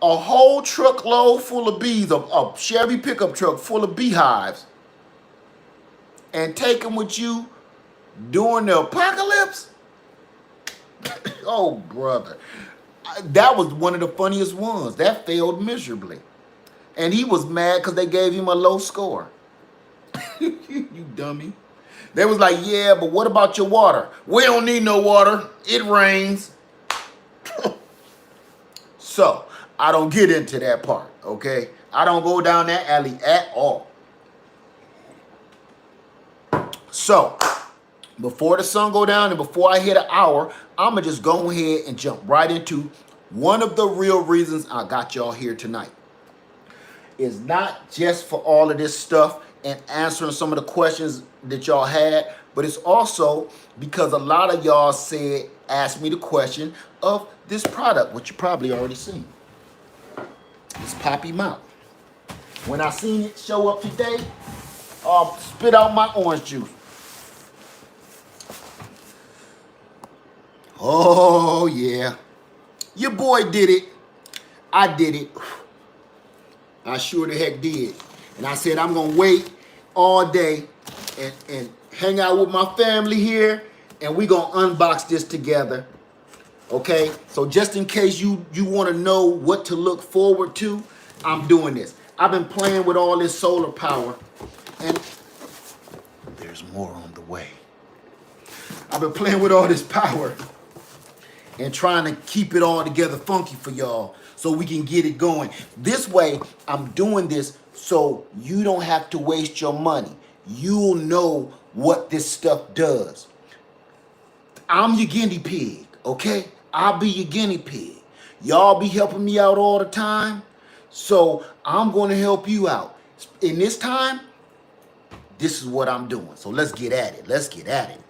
a whole truckload full of bees, a Chevy pickup truck full of beehives, and take them with you during the apocalypse? Oh, brother. That was one of the funniest ones. That failed miserably. And he was mad because they gave him a low score. You dummy. They was like, yeah, but what about your water? We don't need no water. It rains. So, I don't get into that part, okay? I don't go down that alley at all. So, before the sun go down and before I hit an hour, I'm going to just go ahead and jump right into one of the real reasons I got y'all here tonight. It's not just for all of this stuff and answering some of the questions that y'all had, but it's also because a lot of y'all asked me the question of this product, which you probably already seen. It's Poppy Mouth. When I seen it show up today, I'll spit out my orange juice. Oh, yeah. Your boy did it. I did it. I sure the heck did. And I said I'm going to wait all day and hang out with my family here, and we going to unbox this together. Okay? So just in case you want to know what to look forward to, I'm doing this. I've been playing with all this solar power, and there's more on the way. I've been playing with all this power and trying to keep it all together funky for y'all so we can get it going. This way, I'm doing this so you don't have to waste your money. You'll know what this stuff does. I'm your guinea pig, okay? I'll be your guinea pig. Y'all be helping me out all the time, so I'm going to help you out. In this time, this is what I'm doing. So let's get at it. Let's get at it.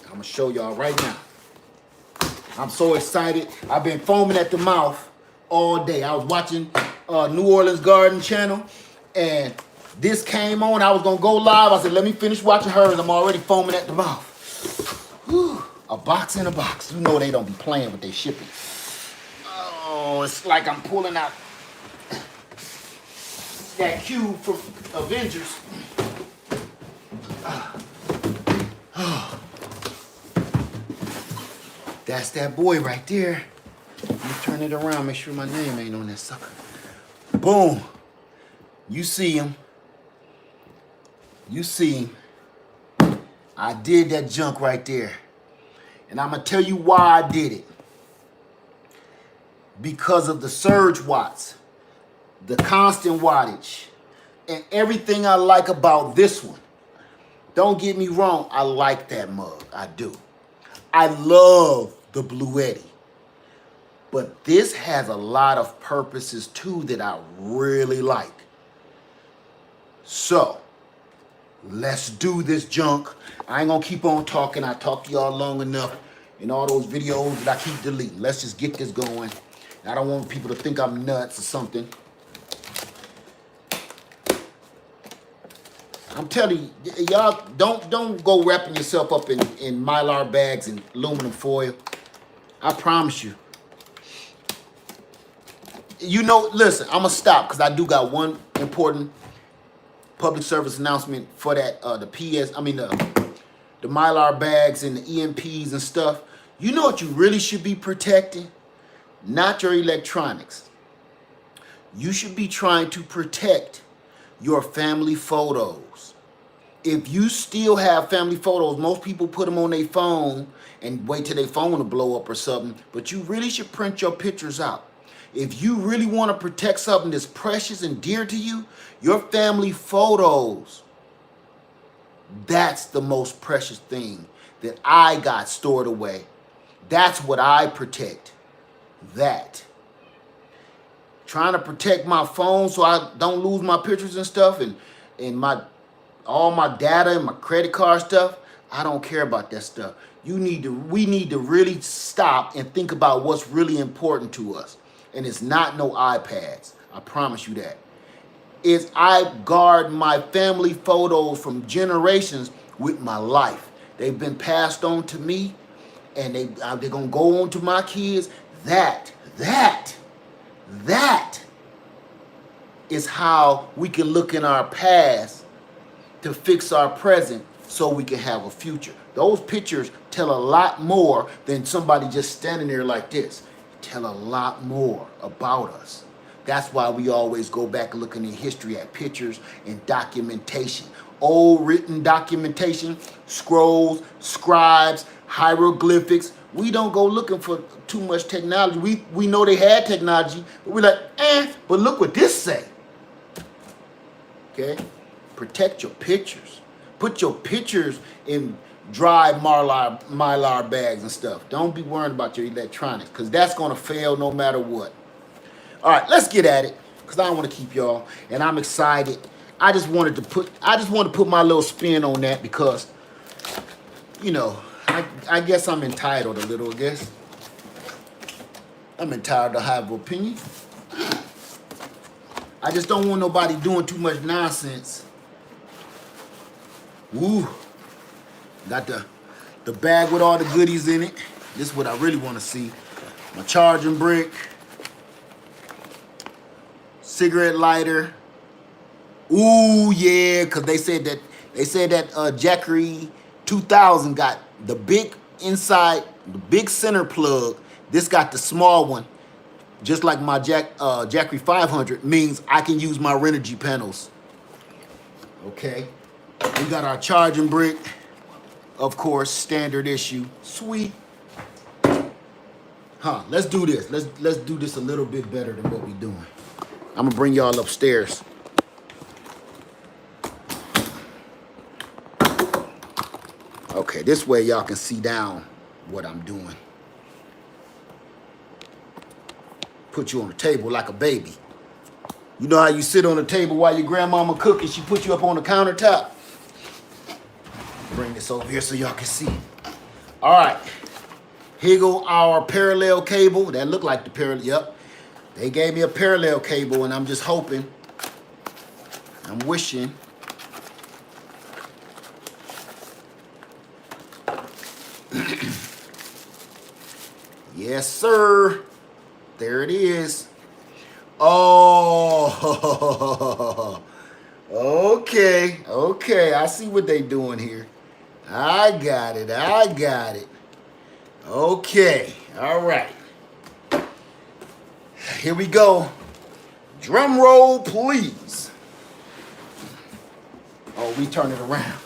I'm going to show y'all right now. I'm so excited. I've been foaming at the mouth all day. I was watching New Orleans Garden Channel, and this came on. I was going to go live. I said, let me finish watching her, and I'm already foaming at the mouth. Whew. A box in a box. You know they don't be playing with their shipping. Oh, it's like I'm pulling out that cube from Avengers. That's that boy right there. Let me turn it around, make sure my name ain't on that sucker. Boom. You see him. You see him. I did that junk right there. And I'm going to tell you why I did it. Because of the surge watts, the constant wattage, and everything I like about this one. Don't get me wrong, I like that mug. I do. I love the Blue Eddy. But this has a lot of purposes too that I really like. So, let's do this junk. I ain't gonna keep on talking. I talked to y'all long enough in all those videos that I keep deleting. Let's just get this going. I don't want people to think I'm nuts or something. I'm telling you, y'all don't go wrapping yourself up in Mylar bags and aluminum foil. I promise you. You know, listen, I'm gonna stop because I do got one important public service announcement for that the Mylar bags and the EMPs and stuff. You know what you really should be protecting? Not your electronics. You should be trying to protect your family photos. If you still have family photos, most people put them on their phone and wait till their phone to blow up or something, but you really should print your pictures out. If you really want to protect something that's precious and dear to you, your family photos, that's the most precious thing that I got stored away. That's what I protect. That. Trying to protect my phone so I don't lose my pictures and stuff and all my data and my credit card stuff. I don't care about that stuff. We need to really stop and think about what's really important to us. And it's not no iPads. I promise you that. It's I guard my family photos from generations with my life. They've been passed on to me, and they're gonna go on to my kids. That is how we can look in our past to fix our present so we can have a future. Those pictures tell a lot more than somebody just standing there like this. Tell a lot more about us. That's why we always go back looking in history at pictures and documentation. Old written documentation, scrolls, scribes, hieroglyphics. We don't go looking for too much technology. We know they had technology, but we're like, but look what this say. Okay? Protect your pictures. Put your pictures in dry Mylar bags and stuff. Don't be worried about your electronics, because that's going to fail no matter what. All right, let's get at it, because I don't want to keep y'all, and I'm excited. I just wanted to put my little spin on that because, you know, I guess I'm entitled a little, I guess. I'm entitled to have an opinion. I just don't want nobody doing too much nonsense. Woo. Got the bag with all the goodies in it. This is what I really want to see. My charging brick. Cigarette lighter. Ooh, yeah, because they said that Jackery 2000 got the big inside, the big center plug. This got the small one. Just like my Jackery 500 means I can use my Renogy panels. Okay. We got our charging brick. Of course, standard issue. Sweet. Let's do this. Let's do this a little bit better than what we're doing. I'm gonna bring y'all upstairs. Okay, this way y'all can see down what I'm doing. Put you on the table like a baby. You know how you sit on the table while your grandmama cooking, she put you up on the countertop? Bring this over here so y'all can see. All right, here go our parallel cable. That looked like the parallel, yep. They gave me a parallel cable and I'm just hoping, I'm wishing. Yes, sir. There it is. Oh, okay. I see what they doing here. I got it. Okay, all right. Here we go. Drum roll, please. Oh, we turn it around.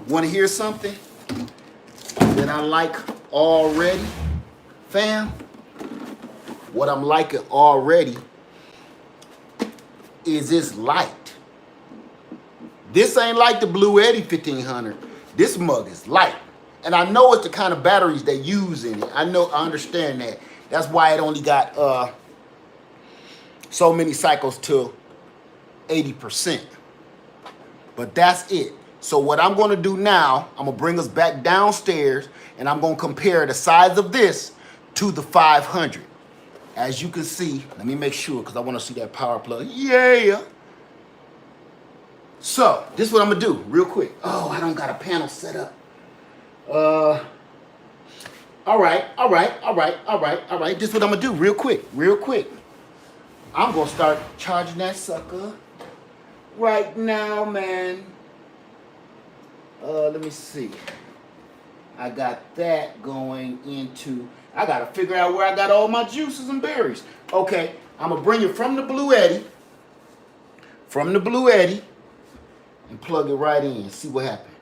Want to hear something that I like already, fam? What I'm liking already is this light. This ain't like the Blue Eddy 1500. This mug is light. And I know it's the kind of batteries they use in it. I understand that. That's why it only got so many cycles to 80%. But that's it. So what I'm going to do now, I'm going to bring us back downstairs and I'm going to compare the size of this to the 500. As you can see, let me make sure because I want to see that power plug. Yeah. So this is what I'm going to do real quick. Oh, I don't got a panel set up. All right. This is what I'm going to do real quick. I'm going to start charging that sucker right now, man. Let me see. I got that going into, I got to figure out where I got all my juices and berries. Okay, I'm going to bring it from the Blue Eddy, and plug it right in. See what happened.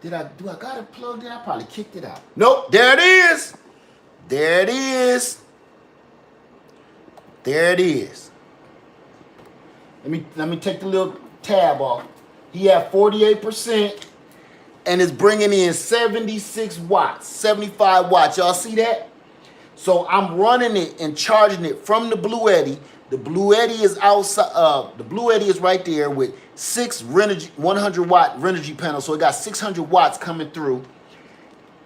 Do I got it plugged in? I probably kicked it out. Nope, there it is. There it is. Let me take the little tab off. He had 48% and is bringing in 76 watts, 75 watts. Y'all see that? So I'm running it and charging it from the Blue Eddy. The Blue Eddy is outside. The Blue Eddy is right there with 6 100 watt Renogy panels. So it got 600 watts coming through.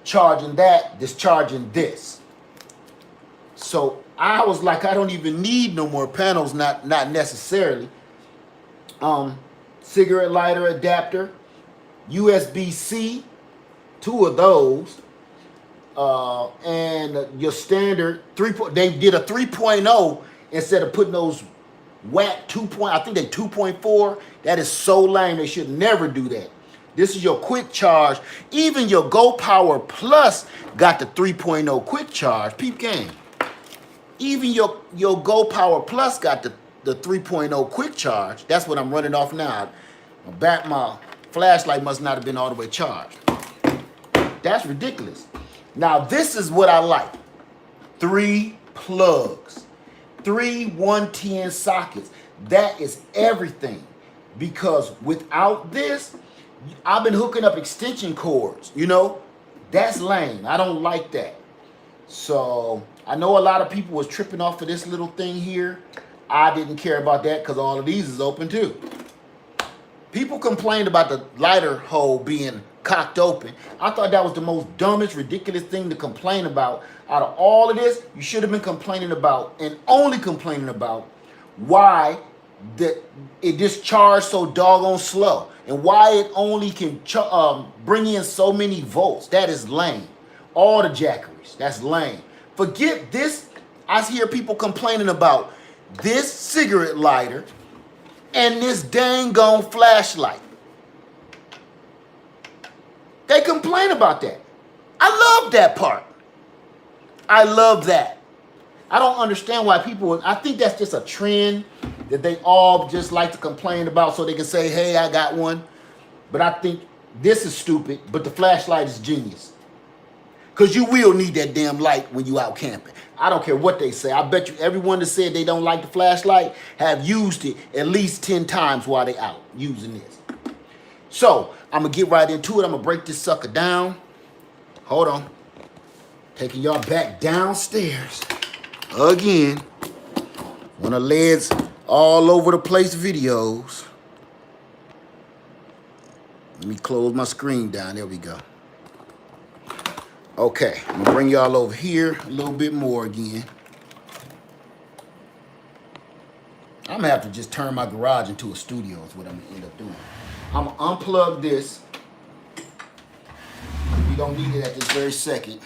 Charging that, discharging this. So I was like, I don't even need no more panels. Not necessarily. Cigarette lighter adapter, USB-C, 2 of those, and your standard 3. They did a 3.0 instead of putting those whack 2. I think they 2.4. That is so lame. They should never do that. This is your quick charge. Even your Go Power Plus got the 3.0 quick charge. Peep game. Even your Go Power Plus got the 3.0 quick charge. That's what I'm running off now. My flashlight must not have been all the way charged. That's ridiculous. Now this is what I like. 3 plugs. 3 110 sockets. That is everything. Because without this, I've been hooking up extension cords. You know, that's lame. I don't like that. So I know a lot of people was tripping off of this little thing here. I didn't care about that because all of these is open too. People complained about the lighter hole being cocked open. I thought that was the most dumbest, ridiculous thing to complain about. Out of all of this, you should have been complaining about and only complaining about why it discharged so doggone slow and why it only can bring in so many volts. That is lame. All the jackeries, that's lame. Forget this. I hear people complaining about this cigarette lighter and this dang gone flashlight. They complain about that. I love that part. I love that. I don't understand why people, I think that's just a trend that they all just like to complain about so they can say, hey, I got one. But I think this is stupid, but the flashlight is genius. Because you will need that damn light when you out camping. I don't care what they say. I bet you everyone that said they don't like the flashlight have used it at least 10 times while they out using this. So I'm going to get right into it. I'm going to break this sucker down. Hold on. Taking y'all back downstairs again. One of Led's all over the place videos. Let me close my screen down. There we go. Okay, I'm gonna bring y'all over here a little bit more again. I'm gonna have to just turn my garage into a studio is what I'm gonna end up doing. I'm gonna unplug this. We don't need it at this very second.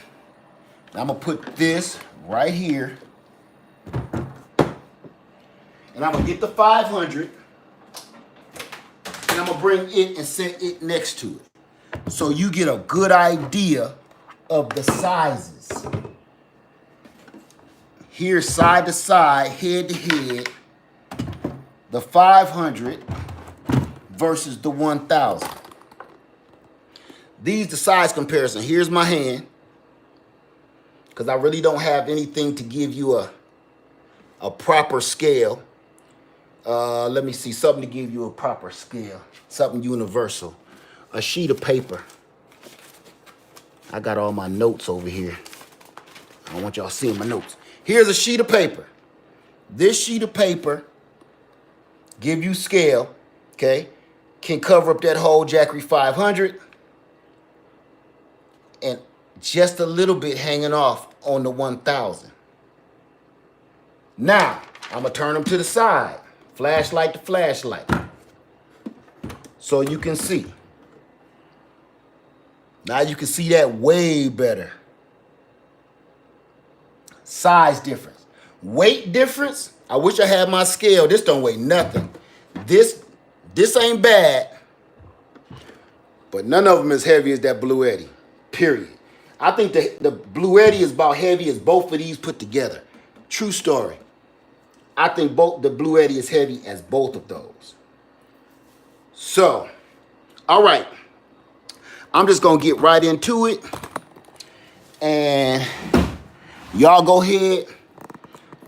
I'm gonna put this right here. And I'm gonna get the 500. And I'm gonna bring it and set it next to it. So you get a good idea of the sizes. Here, side to side, head to head, the 500 versus the 1000. These the size comparison. Here's my hand, because I really don't have anything to give you a proper scale. Let me see, something to give you a proper scale, something universal. A sheet of paper. I got all my notes over here. I don't want y'all seeing my notes. Here's a sheet of paper. This sheet of paper give you scale, okay? Can cover up that whole Jackery 500 and just a little bit hanging off on the 1000. Now, I'm gonna turn them to the side. Flashlight to flashlight. So you can see. Now you can see that way better. Size difference. Weight difference. I wish I had my scale. This don't weigh nothing. This ain't bad. But none of them as heavy as that Blue Eddy. Period. I think the Blue Eddy is about heavy as both of these put together. True story. I think the Blue Eddy is heavy as both of those. So, all right. I'm just going to get right into it. And y'all go ahead.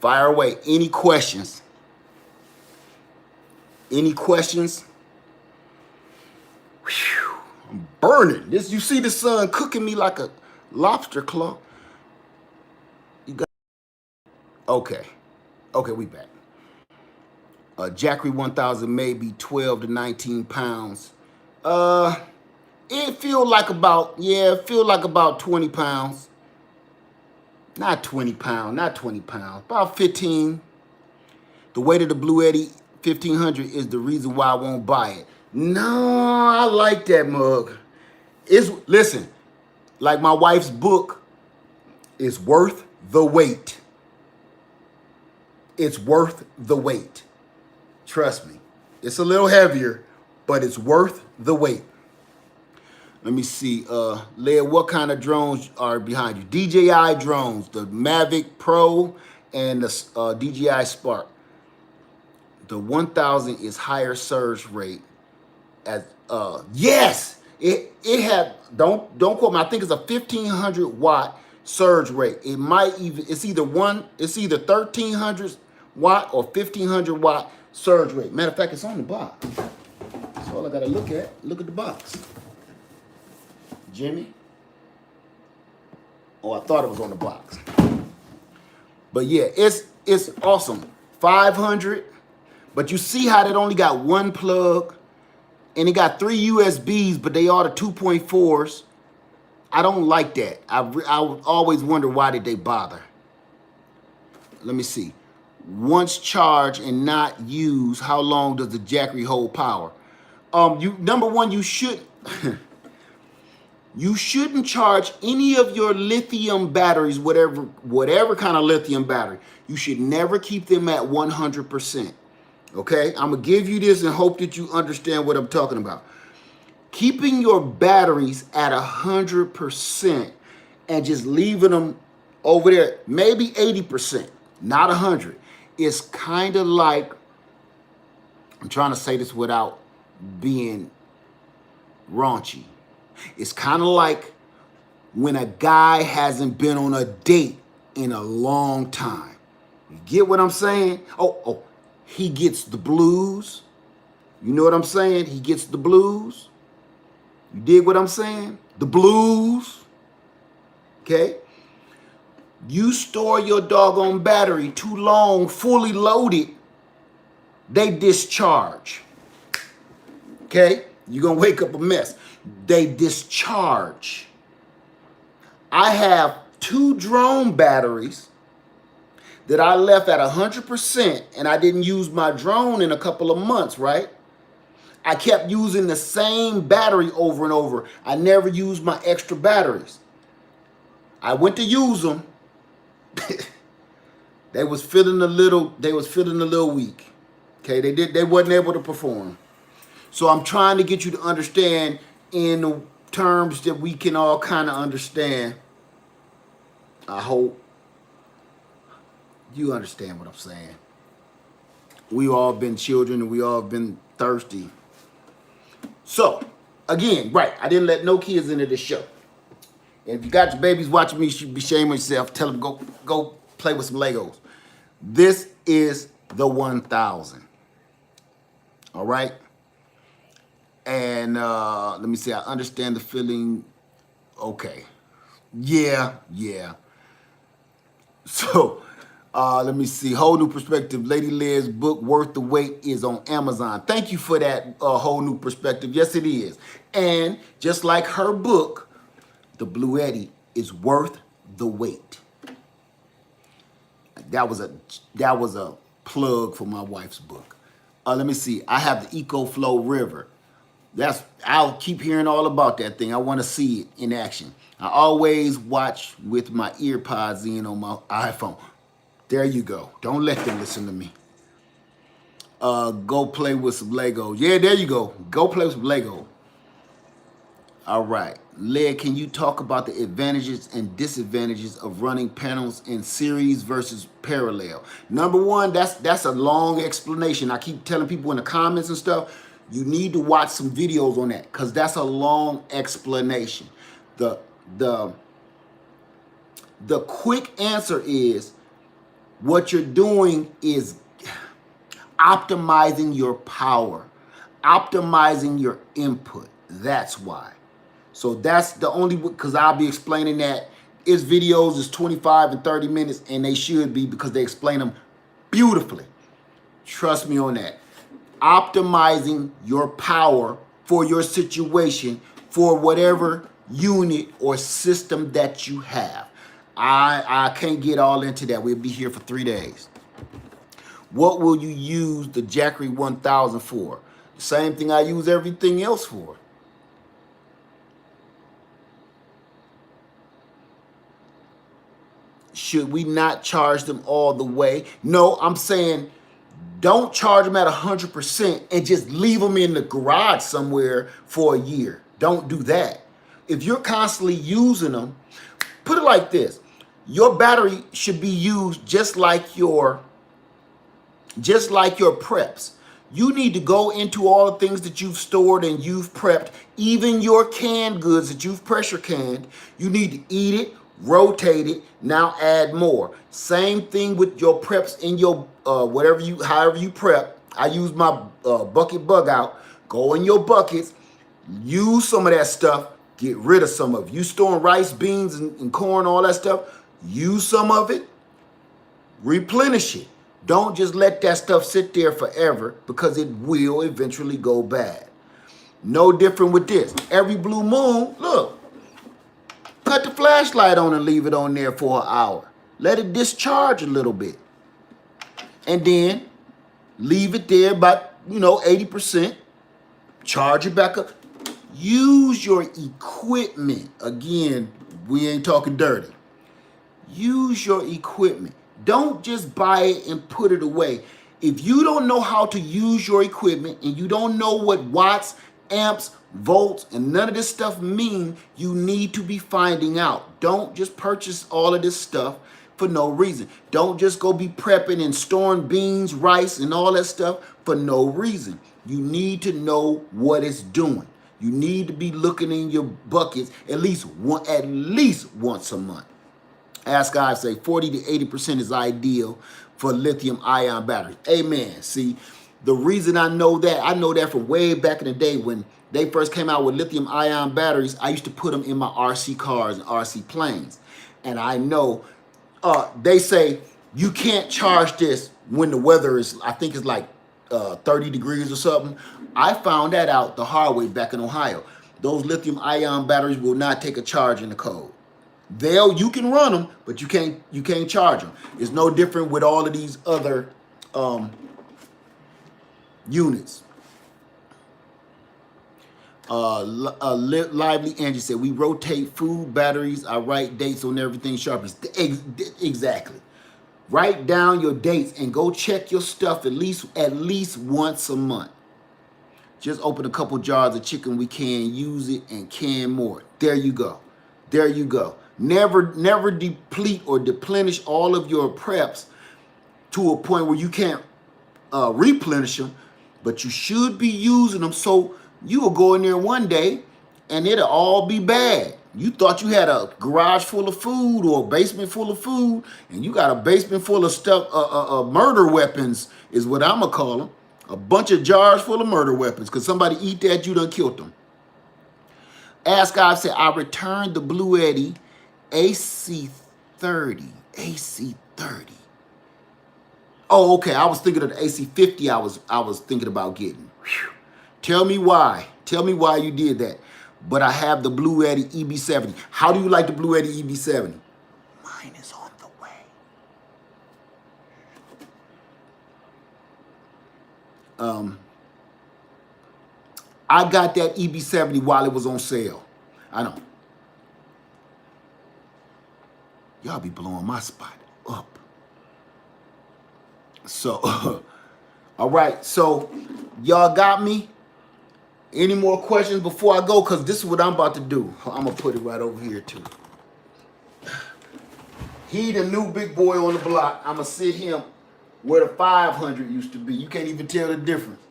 Fire away. Any questions? Any questions? Whew, I'm burning. You see the sun cooking me like a lobster claw. You got okay. Okay, we back. Jackery 1000 may be 12 to 19 pounds. It feel like about 20 pounds. Not 20 pounds, about 15. The weight of the Blue Eddy 1500 is the reason why I won't buy it. No, I like that mug. Listen, like my wife's book, it's worth the wait. It's worth the wait. Trust me. It's a little heavier, but it's worth the wait. Let me see. Leah, what kind of drones are behind you? DJI drones, the Mavic Pro and the DJI Spark. The 1000 is higher surge rate. Yes, it had, don't quote me, I think it's a 1500 watt surge rate. It's either 1300 watt or 1500 watt surge rate. Matter of fact, it's on the box. That's all I gotta look at. Look at the box. Jimmy? Oh, I thought it was on the box. But yeah, it's awesome. 500, but you see how that only got one plug, and it got 3 USBs, but they are the 2.4s. I don't like that. I would always wonder, why did they bother? Let me see. Once charged and not used, how long does the Jackery hold power? Number one, you should you shouldn't charge any of your lithium batteries, whatever kind of lithium battery. You should never keep them at 100%. Okay? I'm going to give you this and hope that you understand what I'm talking about. Keeping your batteries at 100% and just leaving them over there, maybe 80%, not 100, is kind of like, I'm trying to say this without being raunchy. It's kind of like when a guy hasn't been on a date in a long time. You get what I'm saying? Oh, he gets the blues. You know what I'm saying? He gets the blues. You dig what I'm saying? The blues. Okay? You store your doggone battery too long, fully loaded, they discharge. Okay? You're going to wake up a mess. They discharge. I have 2 drone batteries that I left at 100%, and I didn't use my drone in a couple of months, right? I kept using the same battery over and over. I never used my extra batteries. I went to use them. They was feeling a little weak. Okay, they wasn't able to perform. So I'm trying to get you to understand in the terms that we can all kind of understand. I hope. You understand what I'm saying. We all been children and we all been thirsty. So, again, right, I didn't let no kids into this show. And if you got your babies watching me, you should be shaming yourself. Tell them go play with some Legos. This is the 1000. All right? And let me see, I understand the feeling. Okay. Yeah. So, let me see. Whole New Perspective. Lady Liv's book, Worth the Wait, is on Amazon. Thank you for that, Whole New Perspective. Yes, it is. And just like her book, The Blue Eddy is worth the wait. That was a plug for my wife's book. Let me see. I have the EcoFlow River. I'll keep hearing all about that thing. I want to see it in action. I always watch with my ear pods in on my iPhone. There you go. Don't let them listen to me. Go play with some Lego. Yeah, there you go. Go play with some Lego. All right. Led, can you talk about the advantages and disadvantages of running panels in series versus parallel? Number one, that's a long explanation. I keep telling people in the comments and stuff, you need to watch some videos on that because that's a long explanation. The quick answer is what you're doing is optimizing your power, optimizing your input. That's why. So that's the only, because I'll be explaining that. Its videos is 25 and 30 minutes, and they should be because they explain them beautifully. Trust me on that. Optimizing your power for your situation, for whatever unit or system that you have. I can't get all into that. We'll be here for 3 days. What will you use the Jackery 1000 for? The same thing I use everything else for. Should we not charge them all the way? No, I'm saying don't charge them at 100% and just leave them in the garage somewhere for a year. Don't do that. If you're constantly using them, put it like this. Your battery should be used just like your preps. You need to go into all the things that you've stored and you've prepped, even your canned goods that you've pressure canned. You need to eat it, rotate it, now add more. Same thing with your preps in your however you prep. I use my bucket bug out. Go in your buckets, use some of that stuff, get rid of some of it. You storing rice, beans, and corn, all that stuff, use some of it, replenish it. Don't just let that stuff sit there forever because it will eventually go bad. No different with this. Every blue moon, look, cut the flashlight on and leave it on there for an hour. Let it discharge a little bit. And then leave it there about, 80%. Charge it back up. Use your equipment. Again, we ain't talking dirty. Use your equipment. Don't just buy it and put it away. If you don't know how to use your equipment and you don't know what watts, amps, volts, and none of this stuff mean, you need to be finding out. Don't just purchase all of this stuff for no reason. Don't just go be prepping and storing beans, rice, and all that stuff for no reason. You need to know what it's doing. You need to be looking in your buckets at least once a month. Ask God, say 40 to 80% is ideal for lithium ion batteries. Amen. See, the reason I know that from way back in the day when they first came out with lithium ion batteries, I used to put them in my RC cars and RC planes. And I know they say you can't charge this when the weather is, I think it's like 30 degrees or something. I found that out the hard way back in Ohio. Those lithium ion batteries will not take a charge in the cold. You can run them, but you can't charge them. It's no different with all of these other units. Lively Angie said, we rotate food, batteries. I write dates on everything sharpies. Exactly. Write down your dates and go check your stuff at least once a month. Just open a couple jars of chicken. We can use it and can more. There you go. There you go. Never deplete or deplenish all of your preps to a point where you can't replenish them, but you should be using them. So you will go in there one day and it'll all be bad. You thought you had a garage full of food or a basement full of food, and you got a basement full of stuff, murder weapons is what I'm gonna call them. A bunch of jars full of murder weapons, because somebody eat that, you done killed them. Ask God, said, I returned the Blue Eddy AC30. AC30. Oh, okay. I was thinking of the AC50 I was thinking about getting. Whew. Tell me why. Tell me why you did that. But I have the Blue Eddy EB70. How do you like the Blue Eddy EB70? Mine is on the way. I got that EB70 while it was on sale. I know. Y'all be blowing my spot up. So, all right. So, y'all got me? Any more questions before I go? Because this is what I'm about to do. I'm going to put it right over here, too. He the new big boy on the block. I'm going to sit him where the 500 used to be. You can't even tell the difference.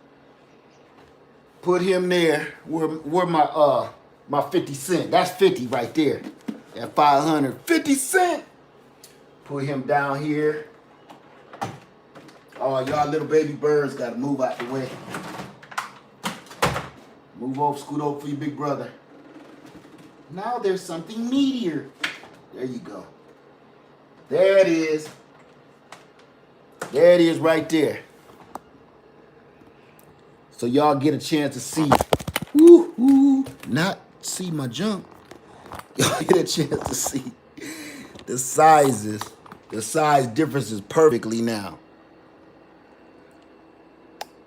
Put him there where my 50 cent. That's 50 right there. That 500. 50 cent. Put him down here. Oh, y'all little baby birds got to move out the way. Move over, scoot over for your big brother. Now there's something meatier. There you go. There it is. There it is right there. So y'all get a chance to see. Not see my junk. Y'all get a chance to see the sizes. The size differences perfectly now.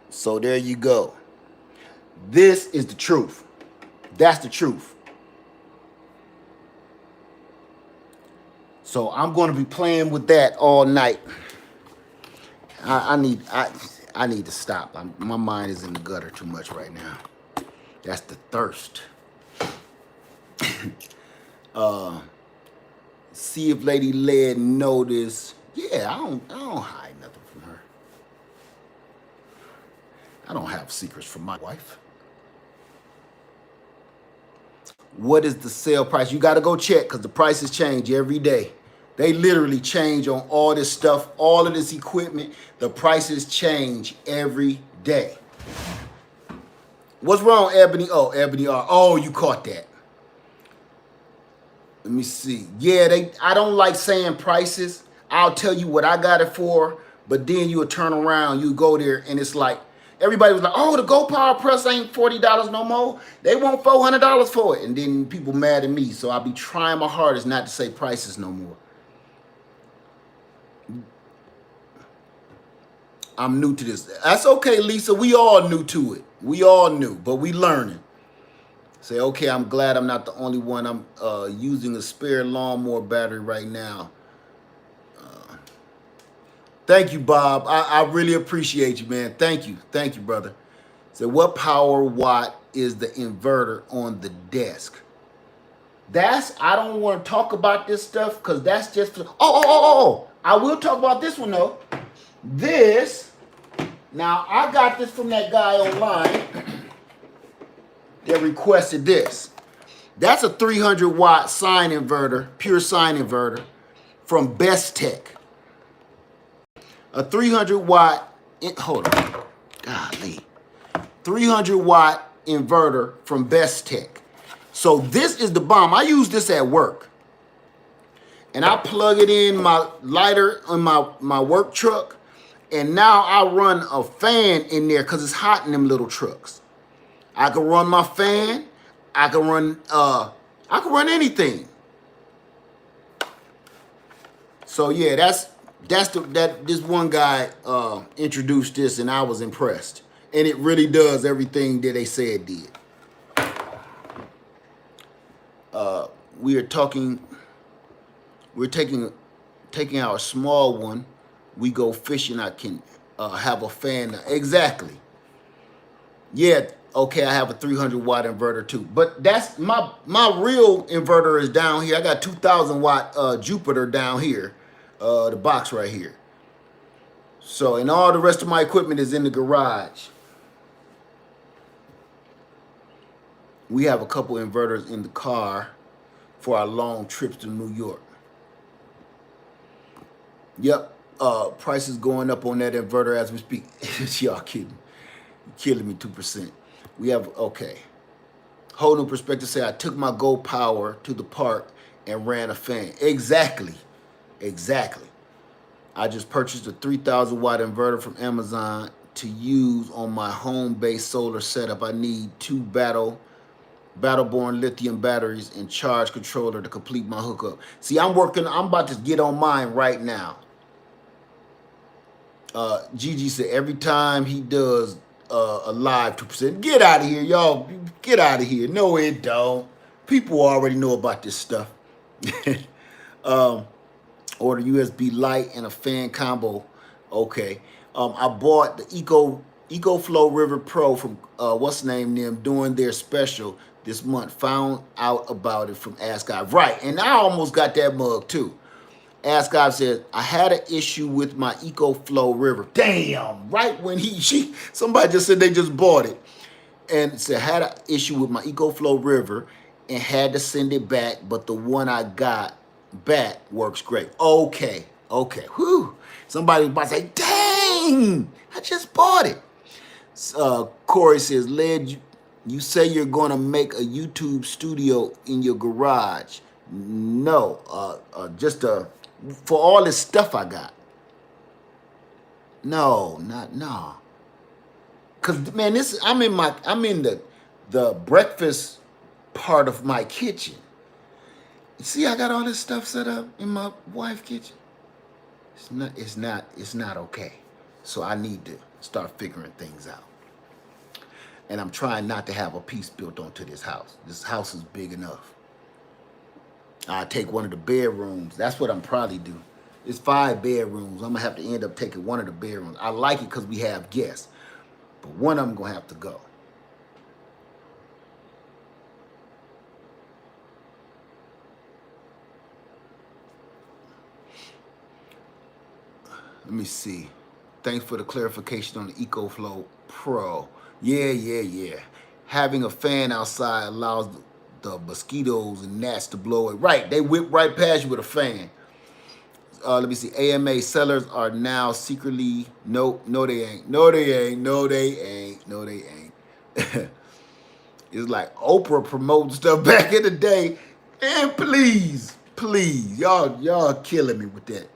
So there you go. This is the truth. That's the truth. So I'm going to be playing with that all night. I need to stop. My mind is in the gutter too much right now. That's the thirst. See if Lady Led noticed. Yeah, I don't hide nothing from her. I don't have secrets from my wife. What is the sale price? You got to go check because the prices change every day. They literally change on all this stuff, all of this equipment. The prices change every day. What's wrong, Ebony? Oh, Ebony R. Oh, you caught that. Let me see. Yeah, I don't like saying prices. I'll tell you what I got it for, but then you'll turn around, you go there, and it's like, everybody was like, oh, the Go Power Press ain't $40 no more. They want $400 for it. And then people mad at me. So I'll be trying my hardest not to say prices no more. I'm new to this. That's okay, Lisa. We all new to it. We all new, but we learning. Say, okay, I'm glad I'm not the only one. I'm using a spare lawnmower battery right now. Thank you, Bob. I really appreciate you, man. Thank you. Thank you, brother. So what power watt is the inverter on the desk? I don't want to talk about this stuff because that's just, I will talk about this one though. Now I got this from that guy online that requested this. That's a 300 watt sine inverter, pure sine inverter from Best Tech. A 300 watt, hold on, golly, 300 watt inverter from Best Tech. So this is the bomb. I use this at work. And I plug it in my lighter on my work truck. And now I run a fan in there because it's hot in them little trucks. I can run my fan. I can run anything. So yeah, this one guy introduced this and I was impressed. And it really does everything that they say it did. We're taking our small one. We go fishing. I can have a fan. Exactly. Yeah. Okay. I have a 300 watt inverter too, but that's my real inverter is down here. I got 2000 watt Jupiter down here. The box right here. So, and all the rest of my equipment is in the garage. We have a couple inverters in the car for our long trips to New York. Yep, price is going up on that inverter as we speak. Y'all kidding. You're killing me 2%. We have, okay. Whole new perspective say I took my Go Power to the park and ran a fan. Exactly. Exactly. I just purchased a 3,000 watt inverter from Amazon to use on my home-based solar setup. I need 2 Battleborn lithium batteries and charge controller to complete my hookup. See, I'm about to get on mine right now. Gigi said every time he does a live 2%, get out of here, y'all. Get out of here. No, it don't. People already know about this stuff. Order USB light and a fan combo. Okay. I bought the EcoFlow River Pro from what's the name them doing their special this month. Found out about it from Ask Guy. Right, and I almost got that mug too. Ask Guy said I had an issue with my EcoFlow River. Damn, right when somebody just said they just bought it and said had an issue with my EcoFlow River and had to send it back, but the one I got back works great. Okay. Whew. Somebody was about to say, dang, I just bought it. Corey says, Led, you say you're going to make a YouTube studio in your garage. No, just for all this stuff I got. No. Cause man, I'm in the breakfast part of my kitchen. See, I got all this stuff set up in my wife's kitchen. It's not okay. So I need to start figuring things out. And I'm trying not to have a piece built onto this house. This house is big enough. I take one of the bedrooms. That's what I'm probably do. It's 5 bedrooms. I'm gonna have to end up taking one of the bedrooms. I like it because we have guests, but one of them gonna have to go. Let me see. Thanks for the clarification on the EcoFlow Pro. Yeah. Having a fan outside allows the mosquitoes and gnats to blow it. Right, they whip right past you with a fan. Let me see. AMA sellers are now secretly no they ain't. It's like Oprah promoting stuff back in the day. And please, y'all killing me with that.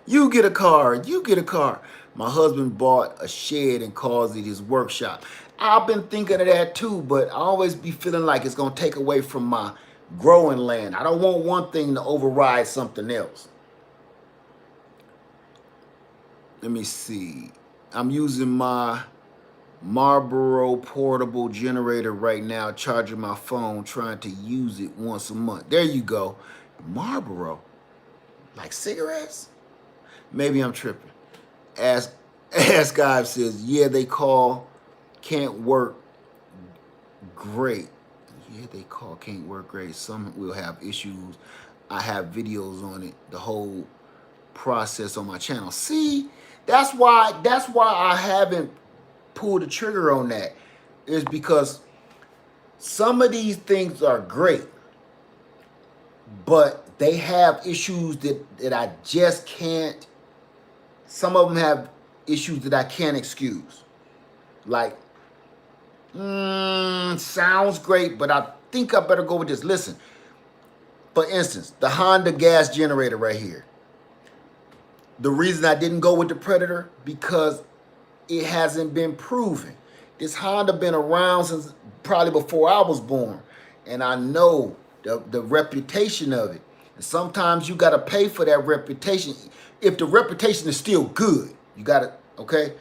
You get a car. My husband bought a shed and calls it his workshop. I've been thinking of that too, but I always be feeling like it's gonna take away from my growing land. I don't want one thing to override something else. Let me see. I'm using my Marlboro portable generator right now, charging my phone, trying to use it once a month. There you go. Marlboro. Like cigarettes? Maybe I'm tripping. Ask Guy says, yeah, they call can't work great. Yeah, they call can't work great. Some will have issues. I have videos on it, the whole process on my channel. See, that's why I haven't pulled the trigger on that. Is because some of these things are great, but they have issues that I just can't. Some of them have issues that I can't excuse. Like, sounds great, but I think I better go with this. Listen, for instance, the Honda gas generator right here. The reason I didn't go with the Predator, because it hasn't been proven. This Honda been around since probably before I was born. And I know the reputation of it. And sometimes you got to pay for that reputation. If the reputation is still good, you got to, okay?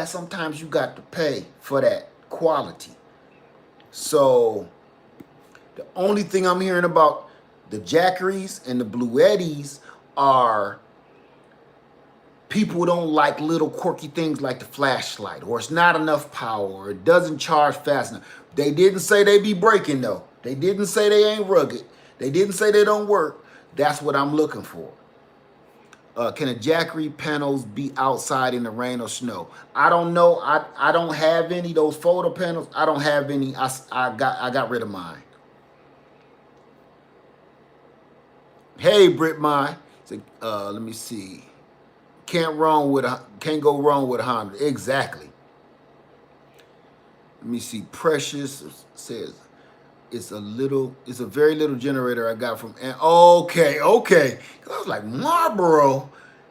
Sometimes you got to pay for that quality. So the only thing I'm hearing about the Jackeries and the Blue Eddies are people don't like little quirky things like the flashlight, or it's not enough power, or it doesn't charge fast enough. They didn't say they be breaking though. They didn't say they ain't rugged. They didn't say they don't work. That's what I'm looking for. Can the Jackery panels be outside in the rain or snow? I don't know. I don't have any those photo panels. I don't have any. I got rid of mine. Hey, Brit Mine. Let me see. Can't go wrong with a Honda. Exactly. Let me see. Precious says it's a very little generator I got from. Okay. I was like, Marlboro.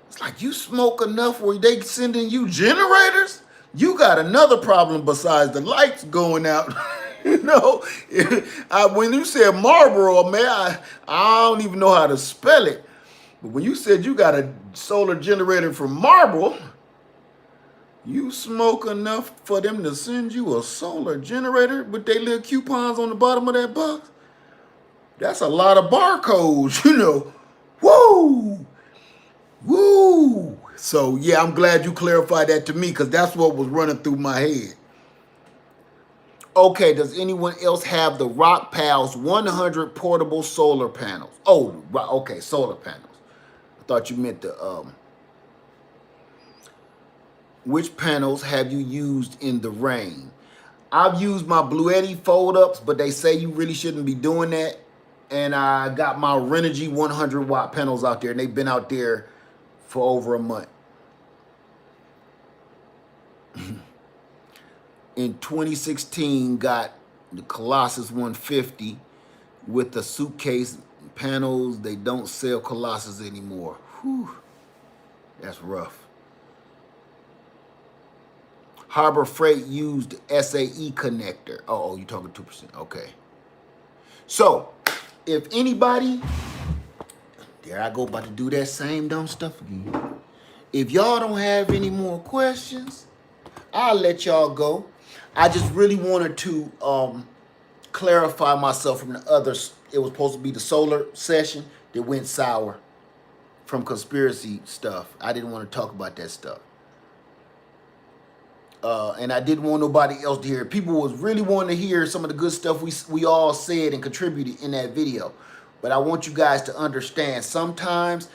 It's like, you smoke enough where they sending you generators? You got another problem besides the lights going out. You know, when you said Marlboro, man, I don't even know how to spell it. But when you said you got a solar generator from Marlboro, you smoke enough for them to send you a solar generator with their little coupons on the bottom of that box? That's a lot of barcodes, you know. Woo! Woo! So, yeah, I'm glad you clarified that to me, because that's what was running through my head. Okay, does anyone else have the Rock Pals 100 portable solar panels? Oh, okay, solar panels. I thought you meant the... Which panels have you used in the rain? I've used my Bluetti fold-ups, but they say you really shouldn't be doing that. And I got my Renogy 100 watt panels out there, and they've been out there for over a month. In 2016, got the Colossus 150 with the suitcase panels. They don't sell Colossus anymore. Whew. That's rough. Harbor Freight used SAE connector. Oh, you're talking 2%. Okay. So, if anybody, there I go, about to do that same dumb stuff again. If y'all don't have any more questions, I'll let y'all go. I just really wanted to clarify myself from the others. It was supposed to be the solar session that went sour from conspiracy stuff. I didn't want to talk about that stuff. And I didn't want nobody else to hear it. People was really wanting to hear some of the good stuff we all said and contributed in that video. But I want you guys to understand, sometimes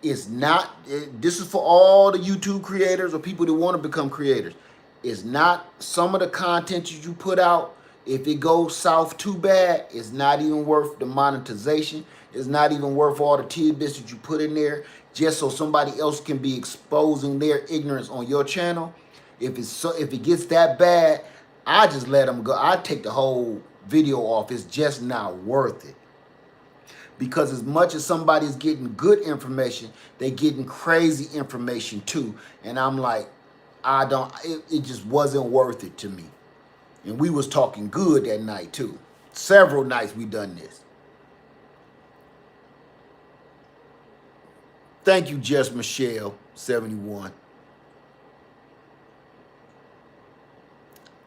it's not, this is for all the YouTube creators or people that want to become creators. It's not some of the content that you put out. If it goes south too bad, it's not even worth the monetization. It's not even worth all the tidbits that you put in there just so somebody else can be exposing their ignorance on your channel. If it gets that bad, I just let them go. I take the whole video off. It's just not worth it. Because as much as somebody's getting good information, they getting crazy information too. And I'm like, it just wasn't worth it to me. And we was talking good that night too. Several nights we done this. Thank you, Jess Michelle, 71.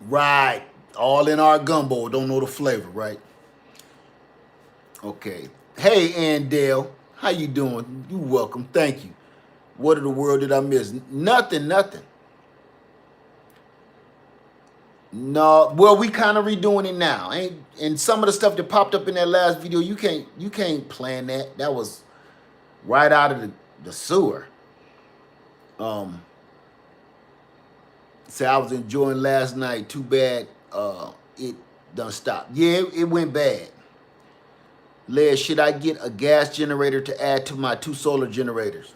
Right. All in our gumbo. Don't know the flavor, right? Okay. Hey, Andale. How you doing? You welcome. Thank you. What in the world did I miss? Nothing. No. Well, we kind of redoing it now. And some of the stuff that popped up in that last video, you can't plan that. That was right out of the sewer. Say I was enjoying last night. Too bad it done stopped. Yeah, it went bad. Les, should I get a gas generator to add to my 2 solar generators?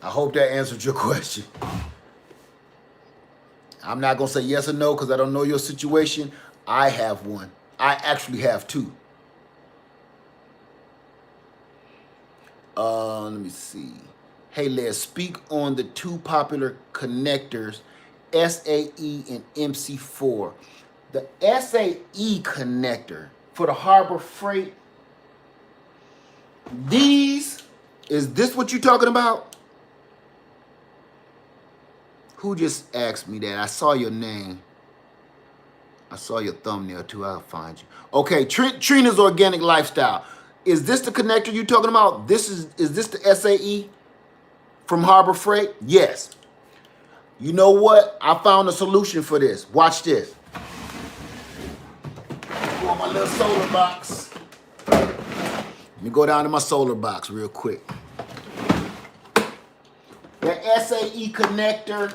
I hope that answered your question. I'm not going to say yes or no because I don't know your situation. I have one. I actually have 2. Let me see. Hey, Les, speak on the 2 popular connectors, SAE and MC4. The SAE connector for the Harbor Freight, is this what you're talking about? Who just asked me that? I saw your name. I saw your thumbnail too. I'll find you. Okay, Trina's Organic Lifestyle. Is this the connector you're talking about? Is this the SAE from Harbor Freight? Yes. You know what? I found a solution for this. Watch this. Go on my little solar box. Let me go down to my solar box real quick. The SAE connector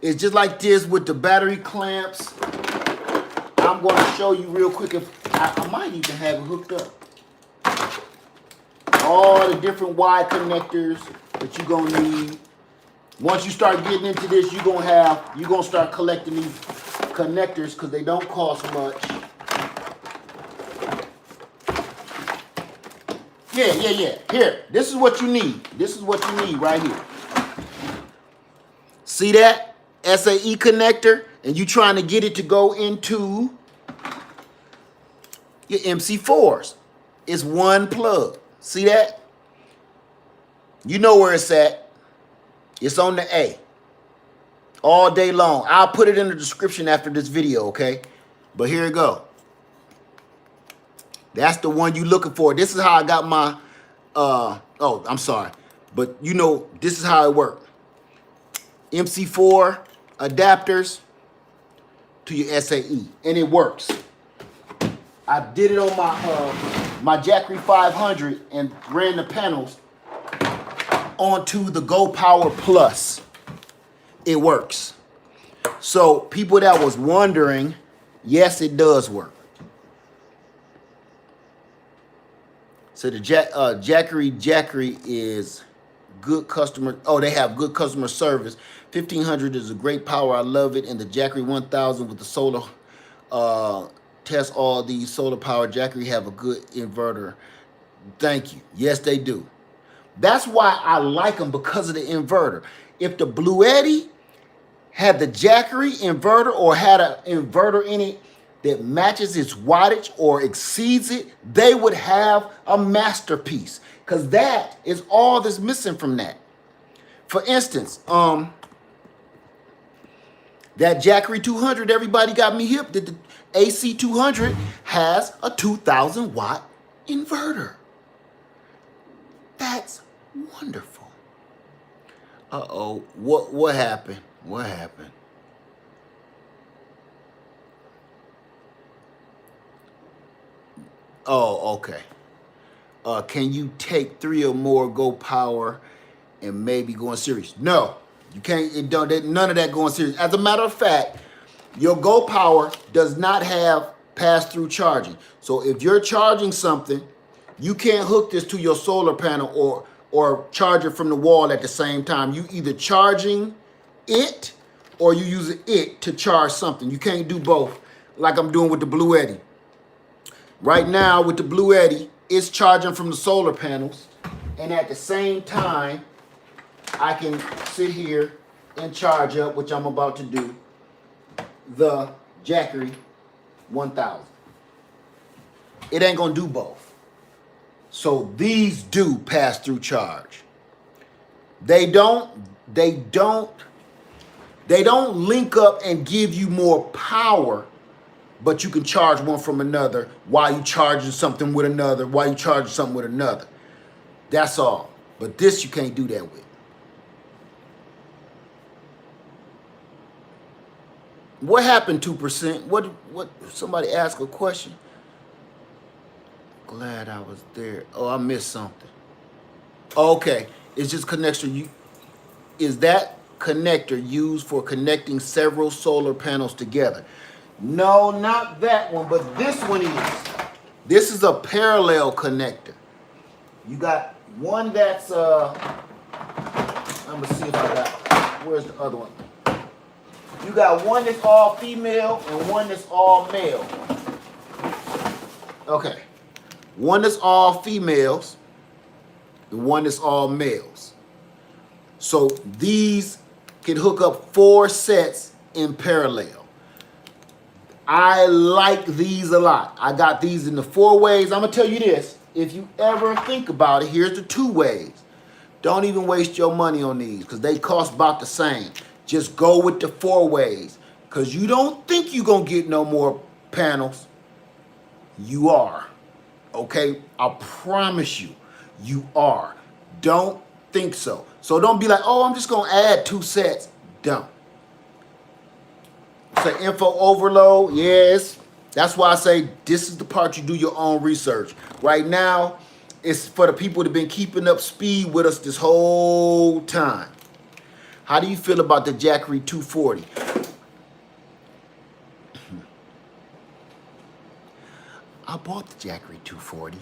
is just like this with the battery clamps. I'm going to show you real quick. If I might even have it hooked up. All the different Y connectors that you're going to need. Once you start getting into this, you're going to start collecting these connectors because they don't cost much. Yeah. Here, this is what you need. This is what you need right here. See that? SAE connector, and you trying to get it to go into your MC4s. It's one plug. See that? You know where it's at. It's on the A. All day long. I'll put it in the description after this video, okay? But here it go. That's the one you looking for. This is how I got my, oh, I'm sorry. But you know, this is how it worked. MC4 adapters to your SAE. And it works. I did it on my Jackery 500 and ran the panels onto the Go Power Plus. It works. So people that was wondering, yes, it does work. So the Jackery is good customer. Oh, they have good customer service. 1500 is a great power. I love it. And the Jackery 1000 with the solar test all these solar power. Jackery have a good inverter. Thank you. Yes, they do. That's why I like them, because of the inverter. If the Bluetti had the Jackery inverter or had an inverter in it that matches its wattage or exceeds it, they would have a masterpiece, because that is all that's missing from that. For instance, that Jackery 200, everybody got me hip, that the AC 200 has a 2000 watt inverter. That's wonderful. Uh-oh, what happened? What happened? Oh, okay. Can you take 3 or more Go Power and maybe go in series? No, you can't. It don't. None of that go in series. As a matter of fact, your Go Power does not have pass-through charging. So if you're charging something, you can't hook this to your solar panel or charge it from the wall at the same time. You either charging it or you using it to charge something. You can't do both, like I'm doing with the Bluetti. Right now with the Bluetti, it's charging from the solar panels, and at the same time, I can sit here and charge up, which I'm about to do, the Jackery 1000. It ain't gonna do both. So these do pass through charge. They don't link up and give you more power, but you can charge one from another while you charging something with another, while you charging something with another. That's all. But this you can't do that with. What happened, 2%? What somebody asked a question? Glad I was there. Oh, I missed something. Okay. It's just connection. Is that connector used for connecting several solar panels together? No, not that one, but this one is. This is a parallel connector. You got one that's I'm gonna see if I got, where's the other one? You got one that's all female and one that's all male. Okay. One that's all females and one that's all males. So these can hook up 4 sets in parallel. I like these a lot. I got these in the 4 ways. I'm gonna tell you this. If you ever think about it, here's the 2 ways. Don't even waste your money on these because they cost about the same. Just go with the 4 ways, because you don't think you're gonna get no more panels. You are. Okay? I promise you, you are. Don't think so. So don't be like, oh, I'm just gonna add 2 sets. Don't. Say info overload, yes. That's why I say this is the part you do your own research. Right now, it's for the people that have been keeping up speed with us this whole time. How do you feel about the Jackery 240? I bought the Jackery 240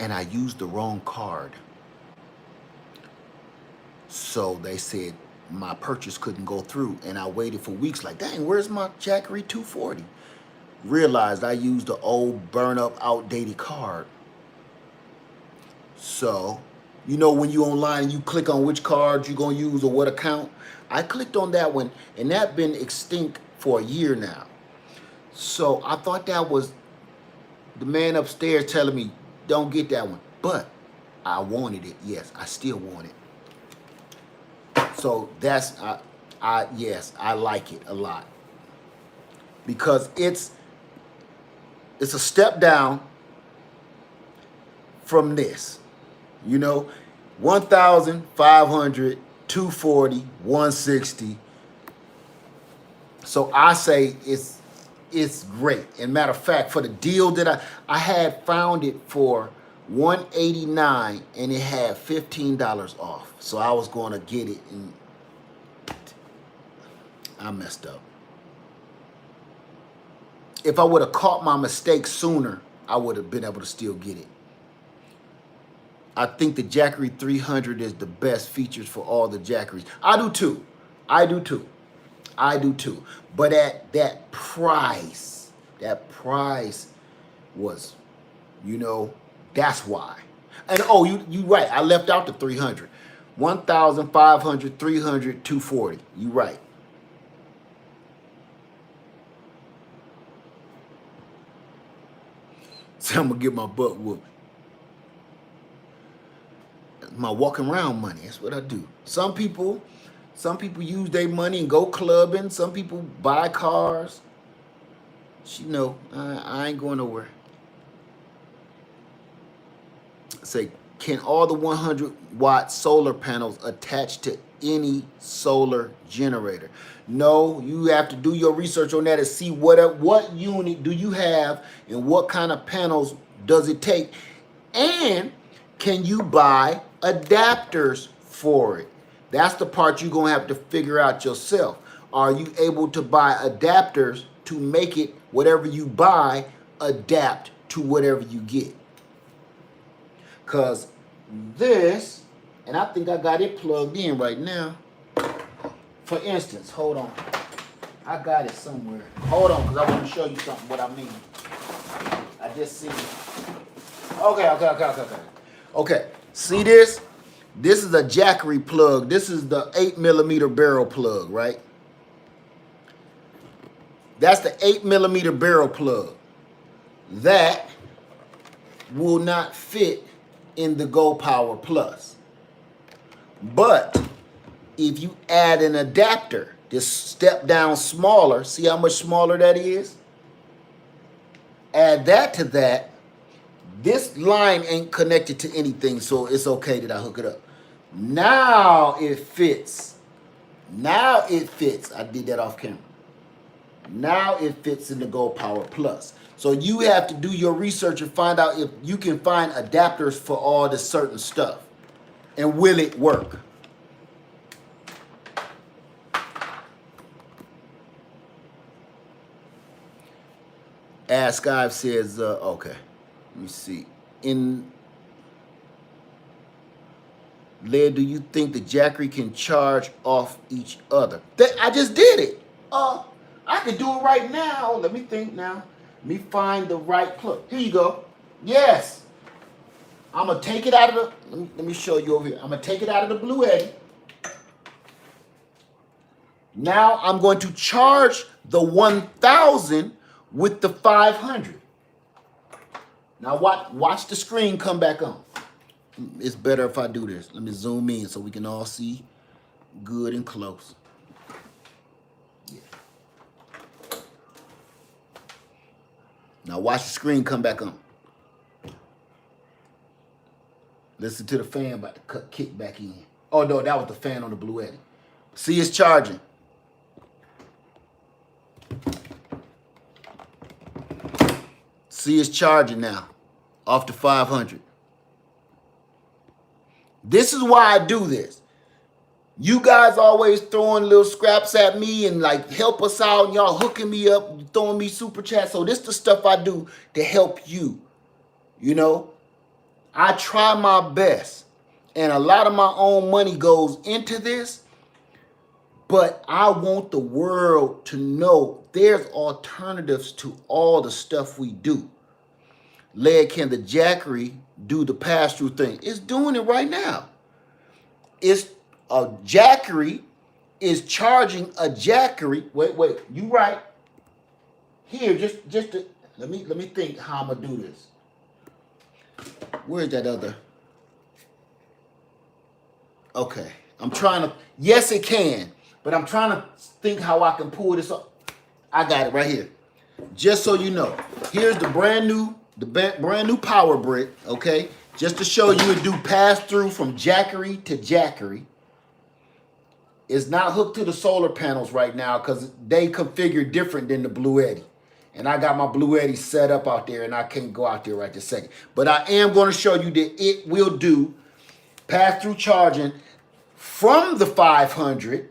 and I used the wrong card. So they said my purchase couldn't go through, and I waited for weeks like, dang, where's my Jackery 240? Realized I used the old burn up outdated card. So, you know, when you online, you click on which card you're gonna use or what account. I clicked on that one, and that been extinct for a year now. So I thought that was the man upstairs telling me, don't get that one. But I wanted it. Yes, I still want it. So that's, yes, I like it a lot. Because it's a step down from this. You know, 1,500, 240, 160. So I say it's great. And matter of fact, for the deal that I had found it for $189 and it had $15 off. So I was going to get it and I messed up. If I would have caught my mistake sooner, I would have been able to still get it. I think the Jackery 300 is the best features for all the Jackeries. I do too. I do too. I do too. But at that price was, you know, that's why. And oh, you right. I left out the 300. 1,500, 300, 240. You right. So I'm gonna get my butt whooped. My walking around money. That's what I do. Some people use their money and go clubbing. Some people buy cars. You know, I ain't going nowhere. Say, can all the 100-watt solar panels attach to any solar generator? No, you have to do your research on that and see what unit do you have and what kind of panels does it take. And can you buy adapters for it? That's the part you're going to have to figure out yourself. Are you able to buy adapters to make it, whatever you buy, adapt to whatever you get? Because this, and I think I got it plugged in right now. For instance, hold on. I got it somewhere. Hold on, because I want to show you something, what I mean. I just see it. Okay. Okay, see this? This is a Jackery plug. This is the 8mm barrel plug, right? That's the 8mm barrel plug. That will not fit in the Go Power Plus. But if you add an adapter, this step down smaller, see how much smaller that is? Add that to that. This line ain't connected to anything, so it's okay that I hook it up. Now it fits. Now it fits. I did that off camera. Now it fits in the Go Power Plus. So you have to do your research and find out if you can find adapters for all this certain stuff. And will it work? Ask Ive says, okay, let me see. Led, do you think the Jackery can charge off each other? I just did it. I can do it right now. Let me think now. Let me find the right plug. Here you go. Yes. I'm going to take it out of the, let me show you over here. I'm going to take it out of the Blue Eddy. Now I'm going to charge the 1,000 with the 500. Now watch the screen come back on. It's better if I do this. Let me zoom in so we can all see good and close. Yeah. Now watch the screen come back on. Listen to the fan about to kick back in. Oh no, that was the fan on the Blue Eddy. See, it's charging. See, it's charging now off the 500. This is why I do this. You guys always throwing little scraps at me and like help us out, and y'all hooking me up, throwing me super chats. So this is the stuff I do to help you. You know, I try my best, and a lot of my own money goes into this, but I want the world to know there's alternatives to all the stuff we do. Can the Jackery do the pass-through thing? It's doing it right now. It's a Jackery is charging a Jackery. Wait, you right. Here, just to, let me think how I'm gonna do this. Where's that other? Okay, I'm trying to. Yes, it can, but I'm trying to think how I can pull this up. I got it right here. Just so you know, here's the brand new power brick. Okay, just to show you it do pass through from Jackery to Jackery. It's not hooked to the solar panels right now because they configure different than the Blue Eddy. And I got my Blue Eddy set up out there, and I can't go out there right this second. But I am going to show you that it will do pass-through charging from the 500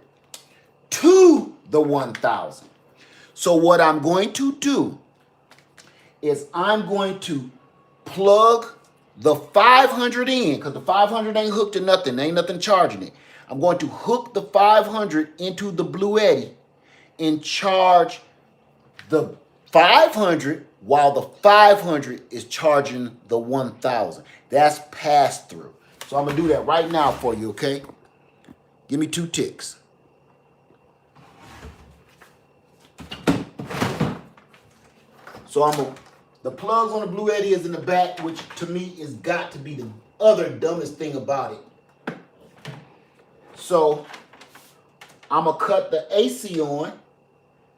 to the 1,000. So what I'm going to do is I'm going to plug the 500 in, because the 500 ain't hooked to nothing. Ain't nothing charging it. I'm going to hook the 500 into the Blue Eddy and charge the 500 while the 500 is charging the 1,000. That's pass through. So I'm going to do that right now for you, okay? Give me 2 ticks. So the plugs on the Blue Eddy is in the back, which to me is got to be the other dumbest thing about it. So I'm going to cut the AC on.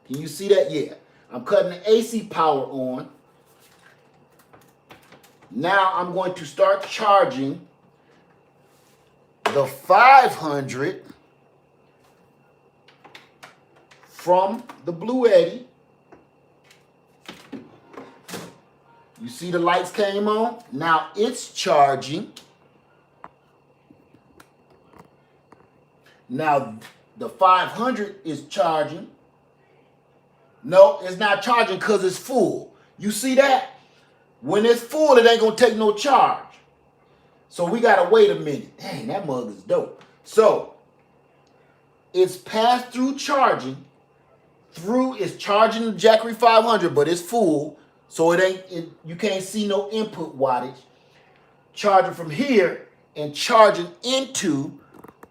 Can you see that? Yeah. I'm cutting the AC power on. Now I'm going to start charging the 500 from the Blue Eddy. You see the lights came on? Now it's charging. Now the 500 is charging. No, it's not charging because it's full. You see that? When it's full, it ain't going to take no charge. So we got to wait a minute. Dang, that mug is dope. So it's pass-through charging. It's charging the Jackery 500, but it's full. So you can't see no input wattage. Charging from here and charging into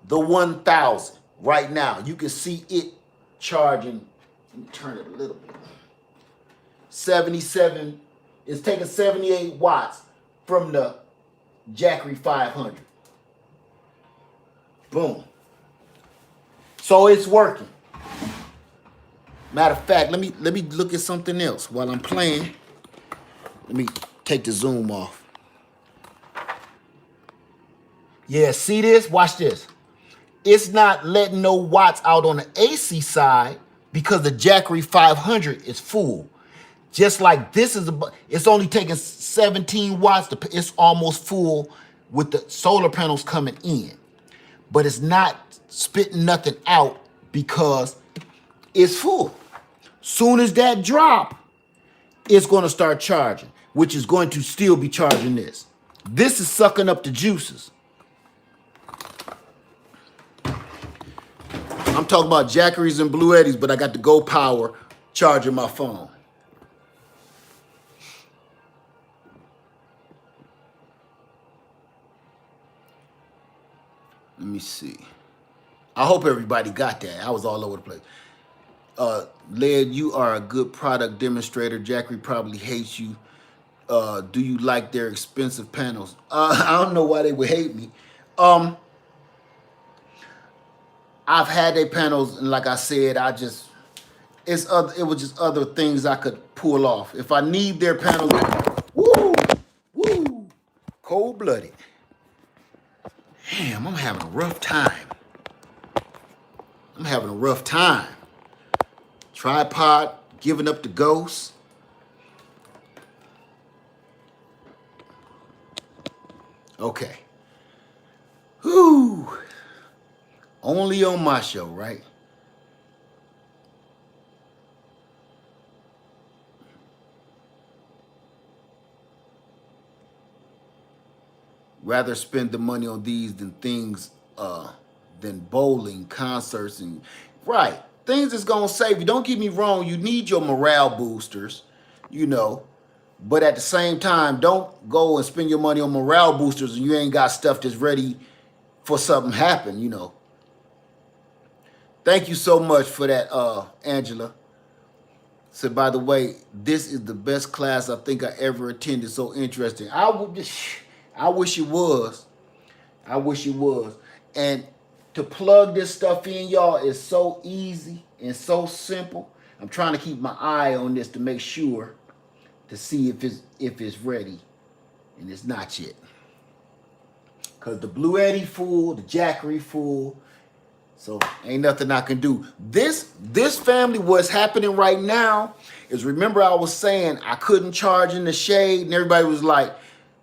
the 1,000 right now. You can see it charging. Let me turn it a little bit. 77. It's taking 78 watts from the Jackery 500. Boom. So it's working. Matter of fact, let me look at something else while I'm playing. Let me take the zoom off. Yeah, see this? Watch this. It's not letting no watts out on the AC side because the Jackery 500 is full. Just like this it's only taking 17 watts. It's almost full with the solar panels coming in. But it's not spitting nothing out because it's full. Soon as that drop, it's going to start charging, which is going to still be charging this. This is sucking up the juices. I'm talking about Jackeries and Blue Eddies, but I got the Go Power charging my phone. Let me see. I hope everybody got that. I was all over the place. Led, you are a good product demonstrator. Jackery probably hates you. Do you like their expensive panels? I don't know why they would hate me. I've had their panels, and like I said, it was just other things I could pull off. If I need their panels, woo, cold-blooded. Damn, I'm having a rough time. Tripod, giving up the ghost. Okay. Whew. Only on my show, right? Rather spend the money on these than things than bowling, concerts, and right. Things that's gonna save you. Don't get me wrong, you need your morale boosters, you know. But at the same time, don't go and spend your money on morale boosters and you ain't got stuff that's ready for something happen, you know. Thank you so much for that, Angela. So by the way, this is the best class I think I ever attended. So interesting. I wish it was. I wish it was. And to plug this stuff in, y'all, is so easy and so simple. I'm trying to keep my eye on this to make sure to see if it's ready, and it's not yet. Cause the Blue Eddy full, the Jackery full, so ain't nothing I can do. This family, what's happening right now is, remember I was saying I couldn't charge in the shade, and everybody was like,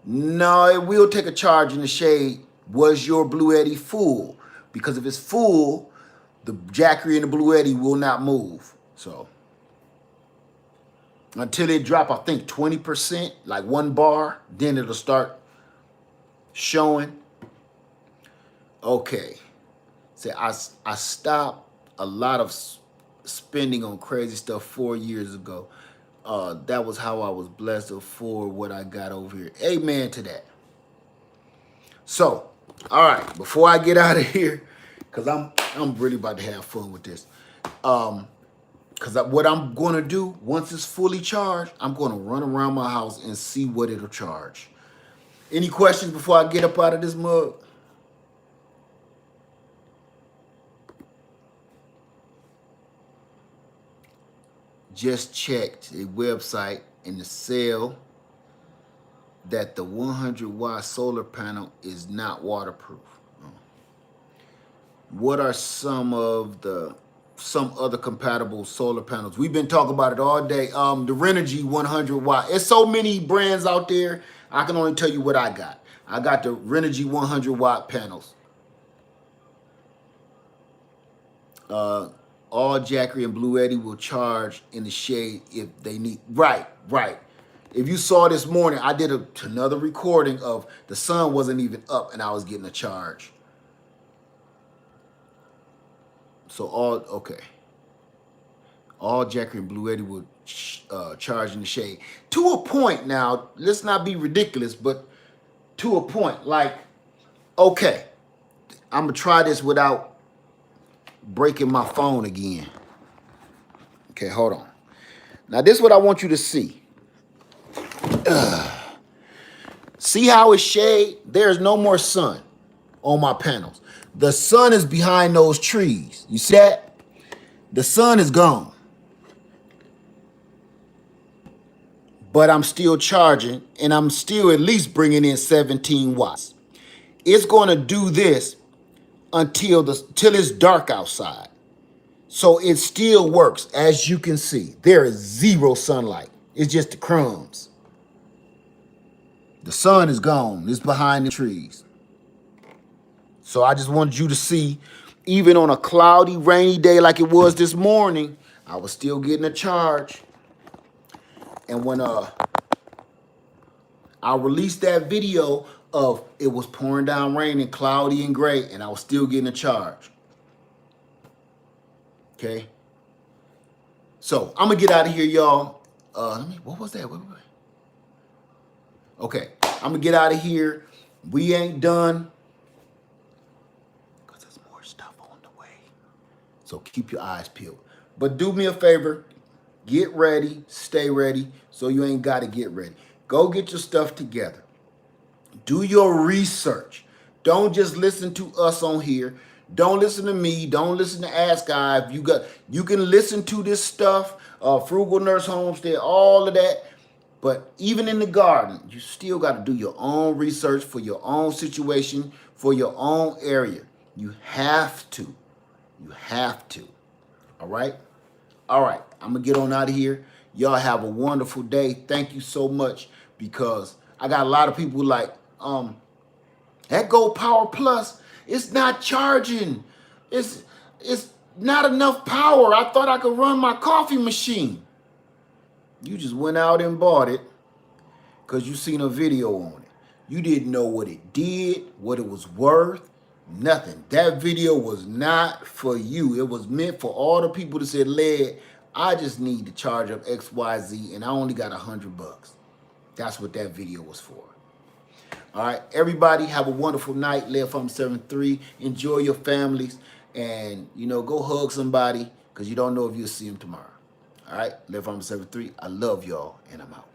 no, it will take a charge in the shade. Was your Blue Eddy full? Because if it's full, the Jackery and the Blue Eddy will not move. So until it drop, I think 20%, like 1 bar, then it'll start showing. Okay. See, I stopped a lot of spending on crazy stuff 4 years ago. That was how I was blessed to afford what I got over here. Amen to that. So, all right, before I get out of here, because I'm really about to have fun with this. Because what I'm going to do, once it's fully charged, I'm going to run around my house and see what it'll charge. Any questions before I get up out of this mug? Just checked a website and the sale that the 100-watt solar panel is not waterproof. What are some other compatible solar panels? We've been talking about it all day. The Renogy 100-watt. There's so many brands out there. I can only tell you what I got. I got the Renogy 100-watt panels. All Jackery and Blue Eddy will charge in the shade if they need. Right. If you saw this morning, I did another recording of the sun wasn't even up and I was getting a charge. So all Jackery and Blue Eddy will charge in the shade. To a point now, let's not be ridiculous, but to a point, like, okay, I'm going to try this without breaking my phone again. Okay, hold on. Now, this is what I want you to see. See how it's shade? There's no more sun on my panels. The sun is behind those trees. You see that? The sun is gone. But I'm still charging, and I'm still at least bringing in 17 watts. It's going to do this until it's dark outside. So it still works. As you can see, there is zero sunlight. It's just the crumbs. The sun is gone. It's behind the trees. So I just wanted you to see, even on a cloudy, rainy day like it was this morning, I was still getting a charge. And when I released that video of it was pouring down rain and cloudy and gray, and I was still getting a charge. Okay. So I'm gonna get out of here, y'all. What was that? Okay, I'm gonna get out of here. We ain't done, because there's more stuff on the way. So keep your eyes peeled. But do me a favor, get ready, stay ready, so you ain't gotta get ready. Go get your stuff together. Do your research. Don't just listen to us on here. Don't listen to me. Don't listen to Ask Guy. If you can listen to this stuff, Frugal Nurse Homestead, all of that. But even in the garden, you still got to do your own research for your own situation, for your own area. You have to. You have to. All right? All right. I'm going to get on out of here. Y'all have a wonderful day. Thank you so much, because I got a lot of people like, That Go Power Plus, it's not charging. It's not enough power. I thought I could run my coffee machine. You just went out and bought it because you seen a video on it. You didn't know what it did, what it was worth, nothing. That video was not for you. It was meant for all the people that said, Led, I just need to charge up XYZ and I only got $100. That's what that video was for. All right, everybody have a wonderful night. Led from 7-3. Enjoy your families and, you know, go hug somebody because you don't know if you'll see them tomorrow. All right, Led from 7-3. I love y'all and I'm out.